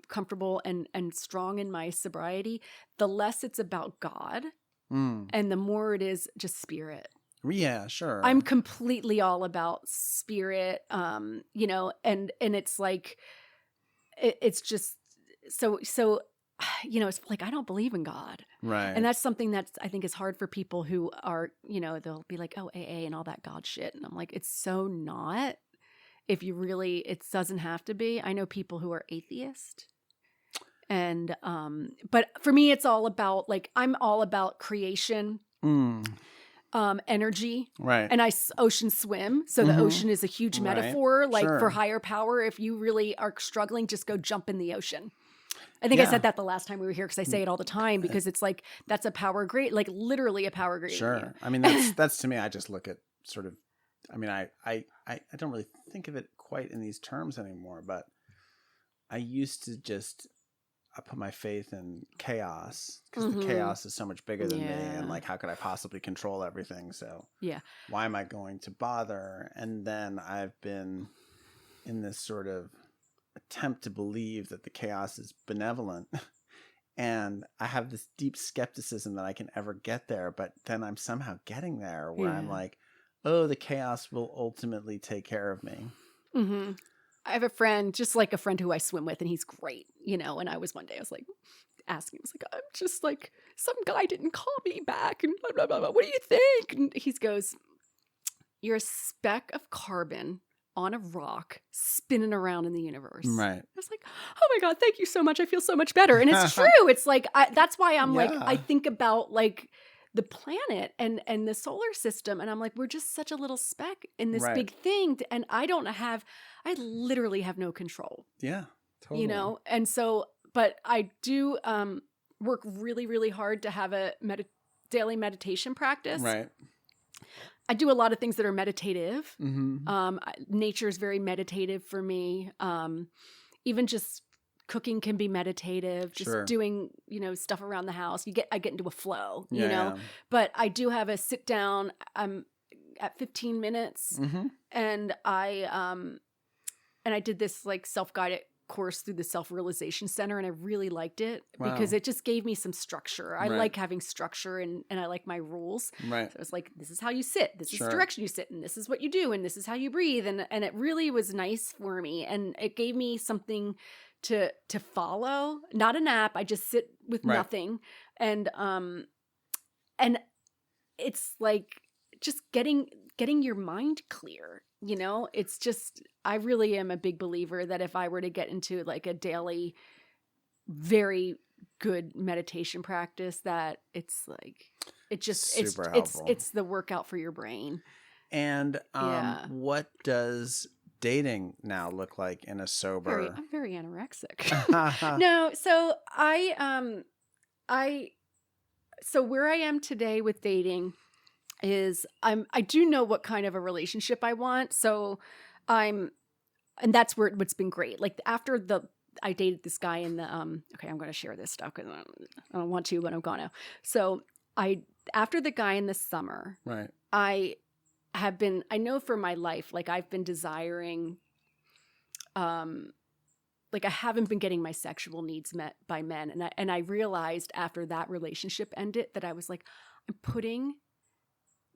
comfortable and strong in my sobriety, the less it's about God and the more it is just spirit. Yeah, sure. I'm completely all about spirit, and it's like, it's just so, it's like, I don't believe in God. Right. And that's something that I think is hard for people who are, they'll be like, oh, AA and all that God shit. And I'm like, it's so not. If you really, it doesn't have to be. I know people who are atheist. And, but for me, it's all about, like, I'm all about creation, energy. Right. And I ocean swim. So the ocean is a huge metaphor, like for higher power. If you really are struggling, just go jump in the ocean. I think I said that the last time we were here because I say it all the time because it's like, that's a power great, like literally a power great. Sure. I mean, that's to me, I just look at sort of, I mean, I don't really think of it quite in these terms anymore, but I used to just, I put my faith in chaos because the chaos is so much bigger than me. And like, how could I possibly control everything? So why am I going to bother? And then I've been in this sort of attempt to believe that the chaos is benevolent. And I have this deep skepticism that I can ever get there, but then I'm somehow getting there where I'm like, oh, the chaos will ultimately take care of me. Mm-hmm. I have a friend, just like a friend who I swim with, and he's great, and I was one day, I was like, asking him, I was like, I'm just like, some guy didn't call me back, and blah, blah, blah, blah. What do you think? And he goes, you're a speck of carbon on a rock spinning around in the universe. Right. I was like, oh my God, thank you so much. I feel so much better. And it's true. It's like, that's why I'm like, I think about like, the planet and the solar system. And I'm like, we're just such a little speck in this big thing. And I literally have no control. Yeah, totally. And so, but I do work really, really hard to have a daily meditation practice. Right. I do a lot of things that are meditative. Mm-hmm. Nature is very meditative for me. Even just cooking can be meditative, just doing, stuff around the house. I get into a flow, but I do have a sit down. I'm at 15 minutes and I did this like self-guided course through the Self-Realization Center, and I really liked it because it just gave me some structure. I like having structure, and I like my rules. Right. So it's like, this is how you sit, this is the direction you sit, and this is what you do, and this is how you breathe. And it really was nice for me. And it gave me something to follow, not an app. I just sit with nothing. And it's like just getting your mind clear. You know, it's just, I really am a big believer that if I were to get into like a daily, very good meditation practice, that it's like, it just, super helpful. It's the workout for your brain. And what does dating now look like in a sober? I'm very anorexic. No, so so where I am today with dating is I do know what kind of a relationship I want. So and that's what's been great. Like after I dated this guy in the, okay, I'm going to share this stuff because I don't want to, but I'm going to. So after the guy in the summer, right. I know for my life, like I've been desiring, like I haven't been getting my sexual needs met by men. And I realized after that relationship ended that I was like, I'm putting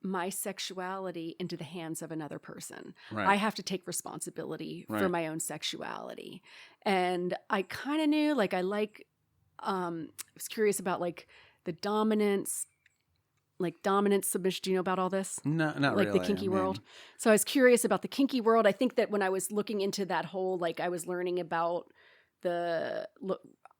my sexuality into the hands of another person. Right. I have to take responsibility for my own sexuality. And I kind of knew, like, I was curious about like the dominance submission. Do you know about all this? No, not like really. The kinky world. So I was curious about the kinky world. I think that when I was looking into that whole, like I was learning about the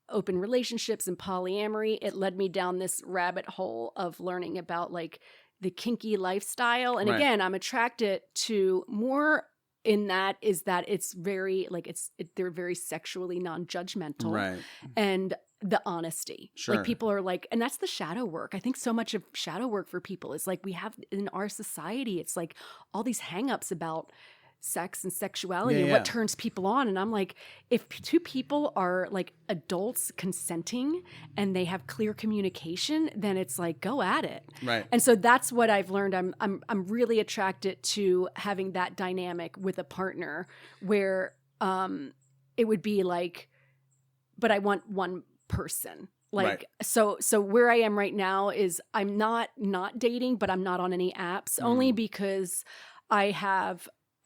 open relationships and polyamory, it led me down this rabbit hole of learning about like the kinky lifestyle. And again, I'm attracted to more in that is that it's very like they're very sexually non-judgmental. Right. And the honesty. Sure. Like people are like, and that's the shadow work. I think so much of shadow work for people is like we have in our society, it's like all these hangups about sex and sexuality and what turns people on. And I'm like, if two people are like adults consenting and they have clear communication, then it's like, go at it. Right. And so that's what I've learned. I'm really attracted to having that dynamic with a partner where it would be like, but I want one person. Like, so where I am right now is I'm not dating, but I'm not on any apps only because I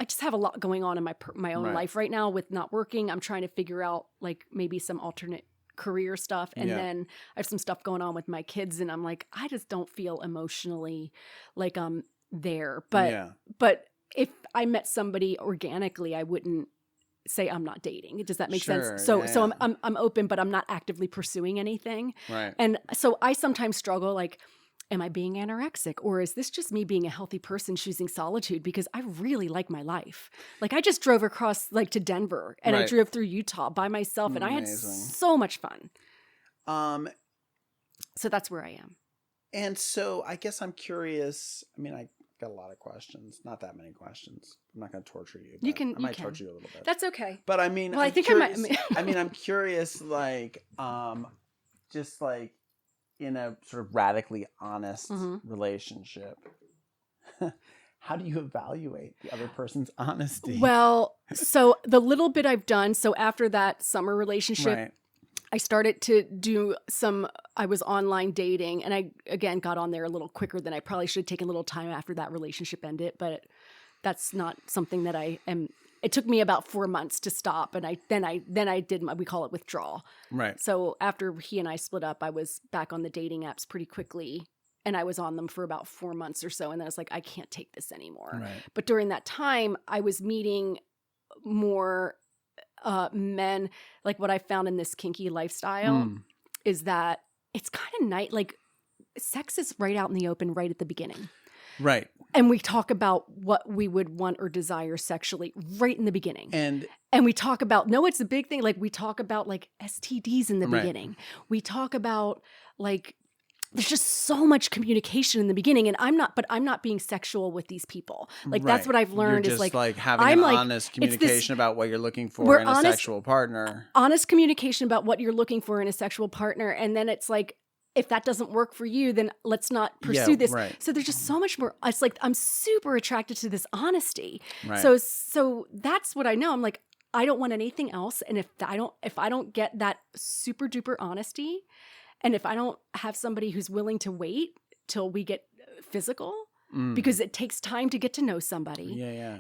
just have a lot going on in my own life right now with not working. I'm trying to figure out like maybe some alternate career stuff. And then I have some stuff going on with my kids and I'm like, I just don't feel emotionally like I'm there. But if I met somebody organically, I wouldn't say I'm not dating. Does that make sense? So I'm open, but I'm not actively pursuing anything. Right. And so I sometimes struggle like, am I being anorexic, or is this just me being a healthy person choosing solitude? Because I really like my life. Like I just drove across like to Denver and I drove through Utah by myself and I had so much fun. So that's where I am. And so I guess I'm curious. I mean, I got a lot of questions, not that many questions. I'm not going to torture you. I might torture you a little bit. That's okay. But I mean, well, I think curious, I mean, I'm curious, like, just like, in a sort of radically honest relationship, how do you evaluate the other person's honesty? Well, so the little bit I've done, so after that summer relationship, I started to do I was online dating and I, again, got on there a little quicker than I probably should have taken a little time after that relationship ended, but that's not something that it took me about 4 months to stop. And then I did we call it withdrawal. Right. So after he and I split up, I was back on the dating apps pretty quickly and I was on them for about 4 months or so. And then I was like, I can't take this anymore. Right. But during that time I was meeting more men. Like what I found in this kinky lifestyle is that it's kind of nice. Like sex is right out in the open, right at the beginning. Right. And we talk about what we would want or desire sexually right in the beginning. And we talk about, no, it's a big thing. Like we talk about like STDs in the beginning. We talk about like, there's just so much communication in the beginning. And I'm not being sexual with these people. Like that's what I've learned. You're just is like having an honest communication about what you're looking for in a sexual partner. Honest communication about what you're looking for in a sexual partner. And then it's like, if that doesn't work for you, then let's not pursue this. Right. So there's just so much more. It's like, I'm super attracted to this honesty. Right. So that's what I know. I'm like, I don't want anything else. And if I don't get that super duper honesty, and if I don't have somebody who's willing to wait till we get physical, because it takes time to get to know somebody,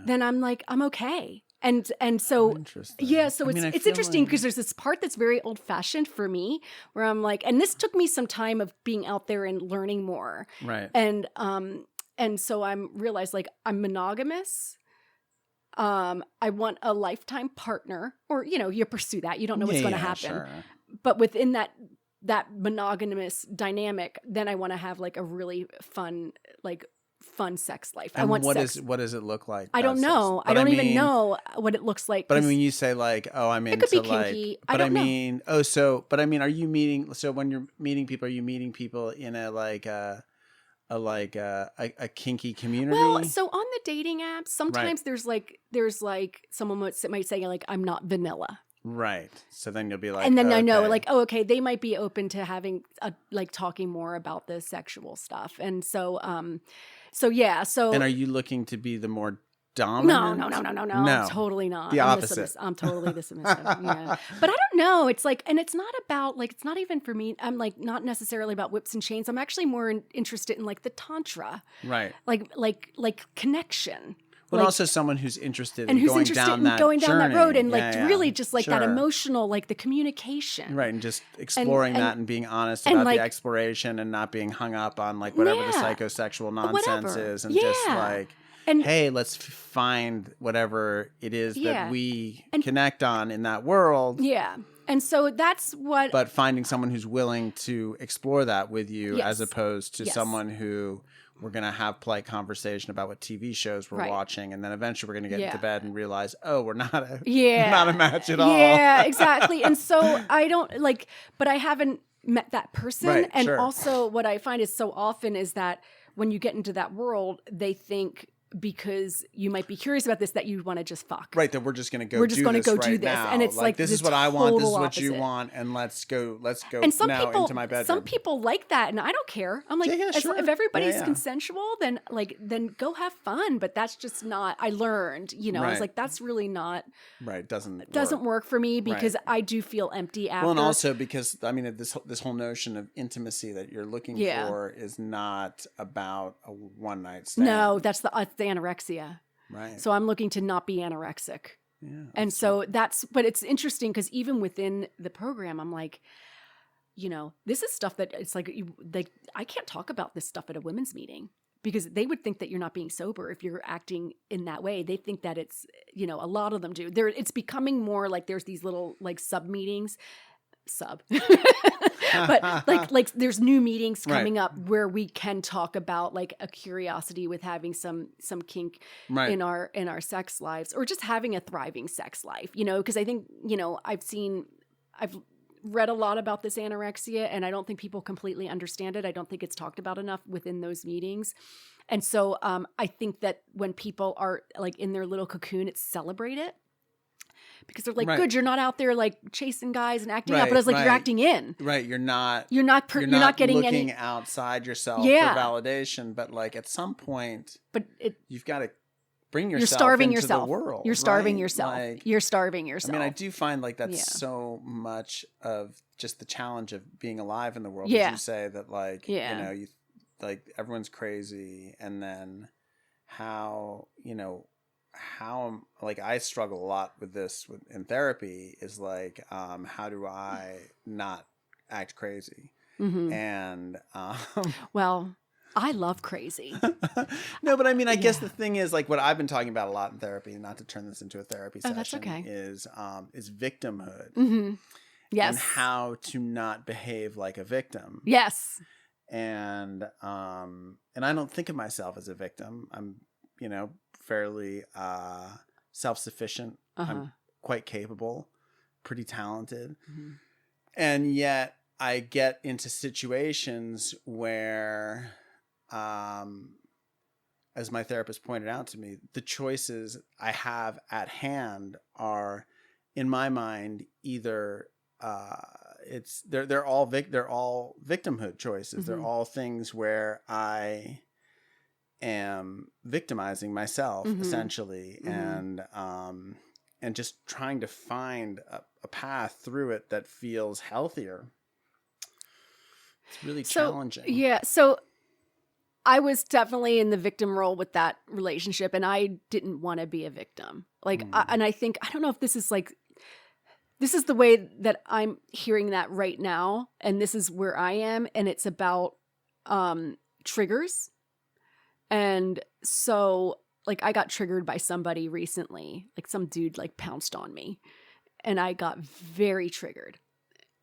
then I'm like, I'm okay. And so, yeah, so it's interesting because there's this part that's very old fashioned for me where I'm like, and this took me some time of being out there and learning more. Right. And so I'm realized like I'm monogamous. I want a lifetime partner, or, you pursue that. You don't know what's going to happen. Sure. But within that monogamous dynamic, then I want to have like a really fun sex life. And I want what sex. What does it look like? I don't know. I don't even know what it looks like. But I mean, you say like, oh, I'm into, it could be kinky. But I mean, know. But I mean, are you meeting? So when you're meeting people, are you meeting people in a kinky community? Well, so on the dating apps, sometimes there's someone might say like, I'm not vanilla. Right. So then you'll be like, and then I know like, oh, okay, they might be open to having talking more about the sexual stuff. And so, yeah. So, and are you looking to be the more dominant? No, totally not. The opposite. I'm totally the submissive. Yeah. But I don't know. It's like, and it's not about like, it's not even for me. I'm like, not necessarily about whips and chains. I'm actually more interested in like the tantra. Right. Like connection. Well, also someone who's interested in going down that road and really just like that emotional, like the communication. Right. And just exploring that and being honest about the exploration and not being hung up on like whatever the psychosexual nonsense is. And just like, hey, let's find whatever it is that we connect on in that world. Yeah. And so that's what... But finding someone who's willing to explore that with you as opposed to someone who... We're going to have polite conversation about what TV shows we're watching. And then eventually we're going to get into bed and realize, oh, we're not a match at all. Yeah, exactly. And so I don't but I haven't met that person. Right, and also what I find is so often is that when you get into that world, they think because you might be curious about this that you want to just fuck. Right, that we're just going to go do this. Now. And it's like this is what I want, this is what you want, and let's go and some now people, into my bedroom. Some people like that, and I don't care. I'm like, if everybody's consensual, then go have fun. But that's just not, I learned, I was like, that's really not. Right, doesn't work for me because I do feel empty after. Well, and also because, I mean, this whole notion of intimacy that you're looking for is not about a one night stand. No, that's the anorexia. Right. So I'm looking to not be anorexic. Yeah. And so but it's interesting because even within the program, I'm like, this is stuff that it's like, I can't talk about this stuff at a women's meeting because they would think that you're not being sober if you're acting in that way. They think that it's, a lot of them do. It's becoming more like there's these little like sub meetings. But like there's new meetings coming up where we can talk about like a curiosity with having some kink in our sex lives or just having a thriving sex life, because I think, I've read a lot about this anorexia and I don't think people completely understand it. I don't think it's talked about enough within those meetings. And so I think that when people are like in their little cocoon, it's celebrate it. Because they're like, good, you're not out there like chasing guys and acting out, but it's like you're acting in. Right, you're not getting looking outside yourself for validation. But like at some point, you've got to bring yourself into the world. You're starving yourself. Like, you're starving yourself. I mean, I do find like that's so much of just the challenge of being alive in the world. As you say that like you like everyone's crazy, and then how like I struggle a lot with this in therapy is like how do I not act crazy? Mm-hmm. And well, I love crazy. No, but I mean I guess the thing is like what I've been talking about a lot in therapy, not to turn this into a therapy session, that's okay. is victimhood. Mm-hmm. Yes. And how to not behave like a victim. Yes. And I don't think of myself as a victim. I'm fairly self-sufficient. I'm quite capable, pretty talented. Mm-hmm. And yet I get into situations where, as my therapist pointed out to me, the choices I have at hand are, in my mind, either they're all victimhood choices. Mm-hmm. They're all things where I am victimizing myself essentially, and and just trying to find a path through it that feels healthier. It's really challenging. Yeah. So I was definitely in the victim role with that relationship, and I didn't want to be a victim. And I think, I don't know if this is the way that I'm hearing that right now. And this is where I am. And it's about triggers. And so I got triggered by somebody recently, some dude pounced on me, and I got very triggered.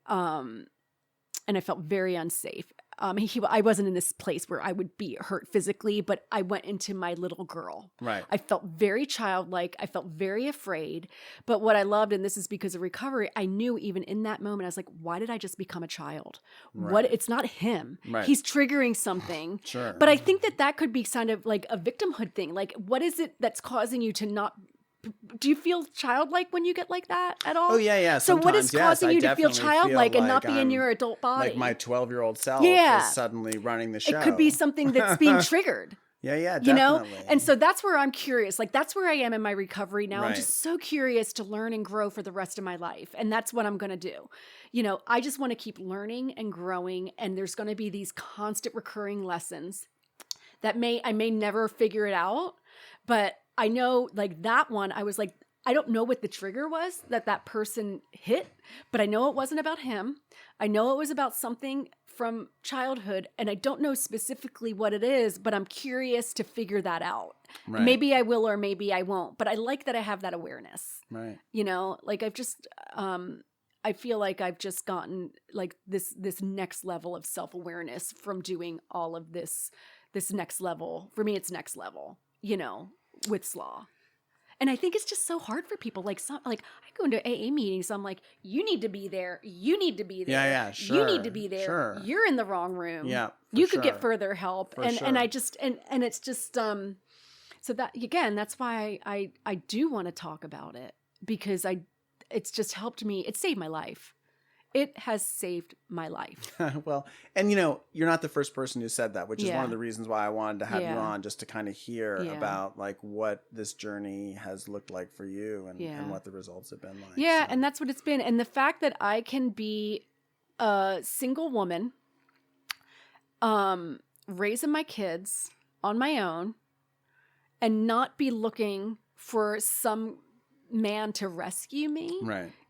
And I felt very unsafe. I wasn't in this place where I would be hurt physically, but I went into my little girl. Right. I felt very childlike. I felt very afraid. But what I loved, and this is because of recovery, I knew even in that moment, I was like, why did I just become a child? Right. It's not him. Right. He's triggering something. Sure. But I think that could be kind of like a victimhood thing. What is it that's causing you to not... Do you feel childlike when you get like that at all? Oh, yeah. So what is causing you to feel childlike and not be in your adult body? Like my 12-year-old self is suddenly running the show. It could be something that's being triggered. Yeah, definitely. And so that's where I'm curious. That's where I am in my recovery now. Right. I'm just so curious to learn and grow for the rest of my life. And that's what I'm going to do. I just want to keep learning and growing. And there's going to be these constant recurring lessons that I may never figure it out, but I know that one, I was I don't know what the trigger was that person hit, but I know it wasn't about him. I know it was about something from childhood, and I don't know specifically what it is, but I'm curious to figure that out. Right. Maybe I will or maybe I won't, but I like that I have that awareness. Right. I've just, I feel like I've just gotten this next level of self-awareness from doing all of this next level. For me, it's next level, with slaw. And I think it's just so hard for people. I go into AA meetings, I'm like, you need to be there. You need to be there. Yeah, sure. You need to be there. Sure. You're in the wrong room. Yeah. You could get further help. For and sure. and I just and it's just so that again, that's why I do want to talk about it, because it's just helped me. It saved my life. It has saved my life. Well, and you're not the first person who said that, which is one of the reasons why I wanted to have you on, just to kind of hear about what this journey has looked like for you and what the results have been like. Yeah, so. and that's what it's been. And the fact that I can be a single woman, raising my kids on my own and not be looking for some man to rescue me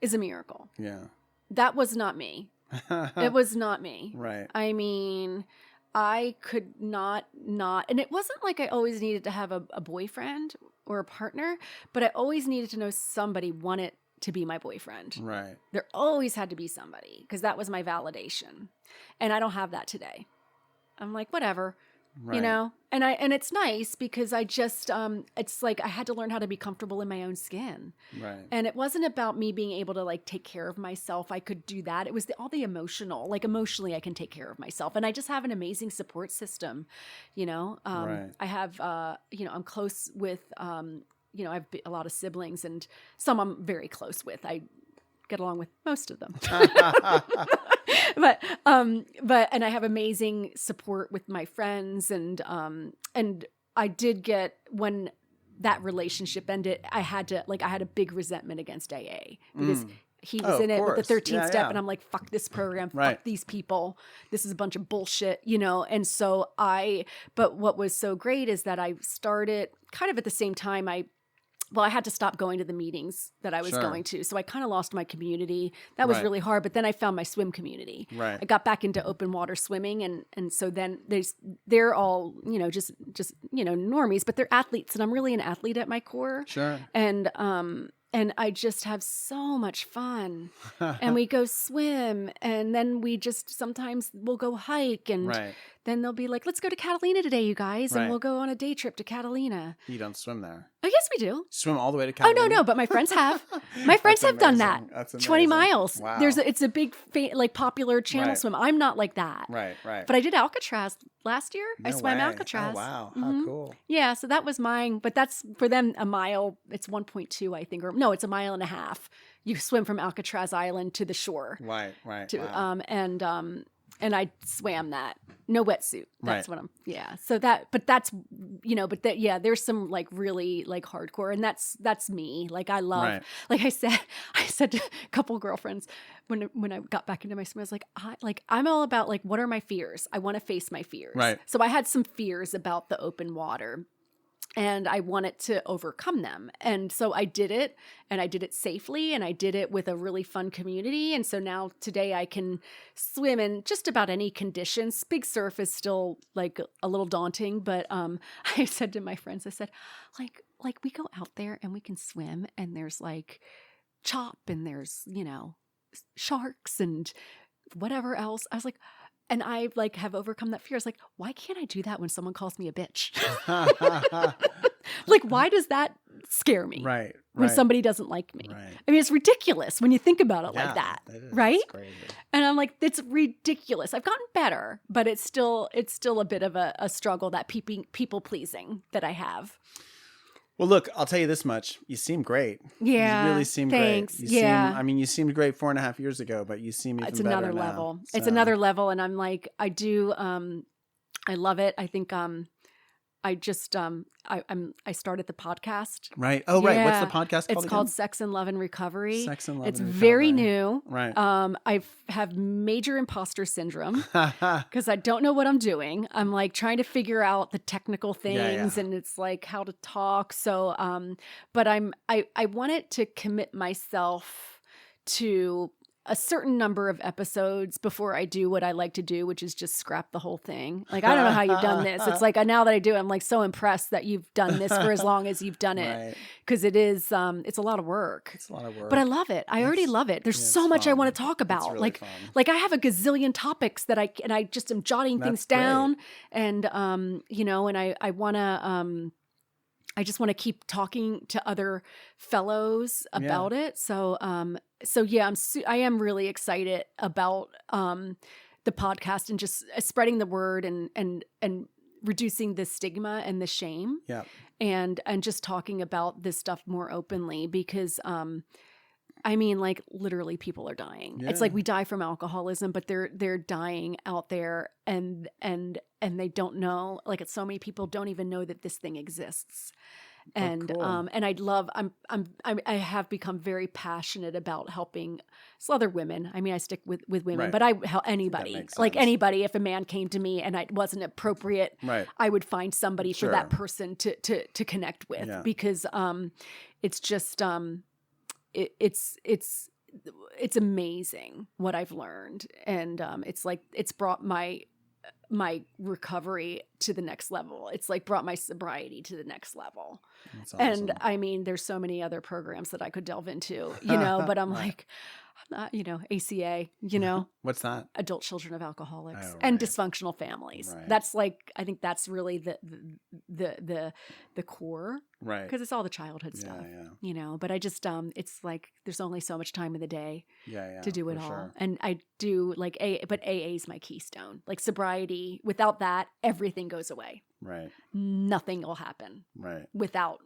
is a miracle. Yeah. That was not me. It was not me. Right. I mean, I could not, and it wasn't like I always needed to have a boyfriend or a partner, but I always needed to know somebody wanted to be my boyfriend. Right. There always had to be somebody, because that was my validation. And I don't have that today. I'm like, whatever. Right. And it's nice because I just, it's I had to learn how to be comfortable in my own skin. Right. And it wasn't about me being able to take care of myself. I could do that. It was all the emotional, emotionally I can take care of myself. And I just have an amazing support system, Right. I have, I'm close with, I have a lot of siblings, and some I'm very close with. I get along with most of them. But and I have amazing support with my friends, and I did get, when that relationship ended, I had a big resentment against AA, because he was in it with the 13th step, and I'm like, fuck this program, fuck these people, this is a bunch of bullshit, and so but what was so great is that I started kind of at the same time I had to stop going to the meetings that I was going to. So I kind of lost my community. That was really hard. But then I found my swim community. Right. I got back into open water swimming. And so then they're all, just normies, but they're athletes. And I'm really an athlete at my core. Sure. And I just have so much fun. And we go swim. And then we just, sometimes we'll go hike. And then they'll be like, let's go to Catalina today, you guys. And we'll go on a day trip to Catalina. You don't swim there. Oh, yes, we do. Swim all the way to Catalina? Oh, no, but my friends have. My friends have done that. That's amazing. 20 miles. Wow. It's a big, popular channel swim. I'm not like that. Right. But I did Alcatraz last year. No I swam way. Alcatraz. Oh, wow. How cool. Yeah, so that was mine. But that's, for them, a mile. It's 1.2, I think. Or no, it's a mile and a half. You swim from Alcatraz Island to the shore. Right. To, wow. and I swam that. No wetsuit. That's what So that, but that's, there's some like really like hardcore, and that's me. Like I love, like I said to a couple girlfriends when I got back into my swim, I was like, I'm all about like, what are my fears? I want to face my fears. Right. So I had some fears about the open water. And I wanted to overcome them. And so I did it, and I did it safely, and I did it with a really fun community. And so now today I can swim in just about any conditions. Big surf is still like a little daunting, but I said to my friends, I said, like we go out there and we can swim, and there's like chop, and there's, sharks and whatever else. I was like, and I like have overcome that fear. I was like, why can't I do that when someone calls me a bitch? Like, why does that scare me? Right. When somebody doesn't like me. Right. I mean, it's ridiculous when you think about it like that. It is. Right? It's crazy. And I'm like, it's ridiculous. I've gotten better, but it's still a bit of a struggle, that people pleasing that I have. Well, look, I'll tell you this much. You seem great. Yeah. You really seem thanks. great. You seemed great 4.5 years ago, but you seem even better now. It's another level. So. It's another level. And I'm like, I love it. I think, I started the podcast. Right. Oh, right. What's the podcast called? It's called Sex and Love and Recovery. Sex and Love It's and Recovery. very new. Right. I have major imposter syndrome because I don't know what I'm doing. I'm like trying to figure out the technical things, and it's like how to talk. So, but I wanted to commit myself to a certain number of episodes before I do what I like to do, which is just scrap the whole thing. Like, I don't know how you've done this. It's like, now that I do it, I'm like so impressed that you've done this for as long as you've done it. Cause it is, it's a lot of work. It's a lot of work. But I love it. I already love it. There's so much I want to talk about. It's really fun. Like I have a gazillion topics that I just am jotting things down. And, and I want to, I just want to keep talking to other fellows about it. So, I am really excited about the podcast and just spreading the word and reducing the stigma and the shame. Yeah. And just talking about this stuff more openly, because I mean, like, literally people are dying. Yeah. It's like we die from alcoholism, but they're dying out there, and they don't know. Like, so many people don't even know that this thing exists. And cool. And I have become very passionate about helping other women. I mean, I stick with women, but I help anybody. Like anybody, if a man came to me and it wasn't appropriate, I would find somebody for that person to connect with, because it's just it's amazing what I've learned, and it's like it's brought my recovery to the next level. It's like brought my sobriety to the next level. That's awesome. And I mean, there's so many other programs that I could delve into, but I'm like, I'm not, ACA, What's that? Adult Children of Alcoholics and Dysfunctional Families. Right. That's like, I think that's really the core. Right. Because it's all the childhood stuff, but I just, it's like, there's only so much time in the day to do it all. Sure. And I do like but AA is my keystone. Like sobriety, without that, everything goes away. Right. Nothing will happen. Right. Without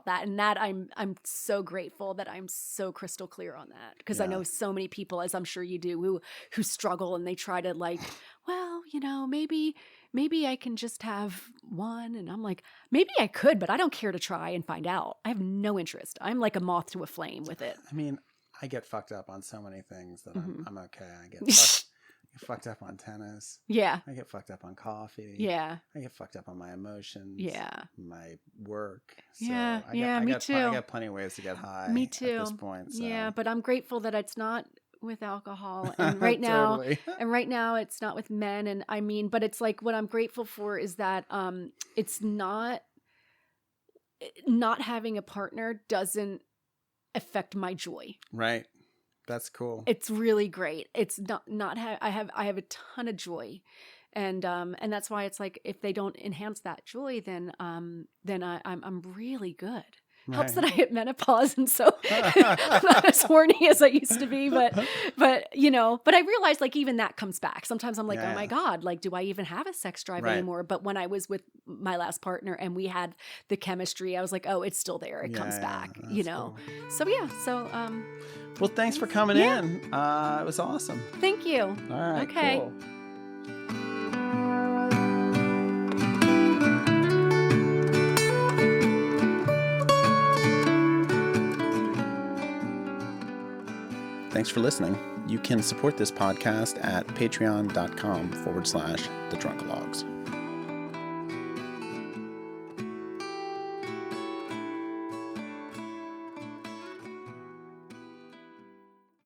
that. And that I'm so grateful that I'm so crystal clear on that. Because I know so many people, as I'm sure you do, who struggle, and they try to like, well, maybe I can just have one. And I'm like, maybe I could, but I don't care to try and find out. I have no interest. I'm like a moth to a flame with it. I mean, I get fucked up on so many things that I'm okay. I get fucked up on tennis. Yeah. I get fucked up on coffee. Yeah. I get fucked up on my emotions. Yeah. My work. So me too. I got plenty of ways to get high. Me too. At this point. So. Yeah, but I'm grateful that it's not with alcohol, and right now it's not with men. And I mean, but it's like, what I'm grateful for is that it's not having a partner doesn't affect my joy. Right. That's cool. It's really great. It's I have a ton of joy, and that's why it's like, if they don't enhance that joy, then I'm really good. Right. Helps that I hit menopause, and so I'm not as horny as I used to be, but I realize, like, even that comes back. Sometimes I'm like, oh my God, like, do I even have a sex drive anymore? But when I was with my last partner and we had the chemistry, I was like, oh, it's still there. It comes back, Cool. So well, thanks for coming in. It was awesome. Thank you. All right. Okay. Cool. Thanks for listening. You can support this podcast at patreon.com/thedrunkalogs.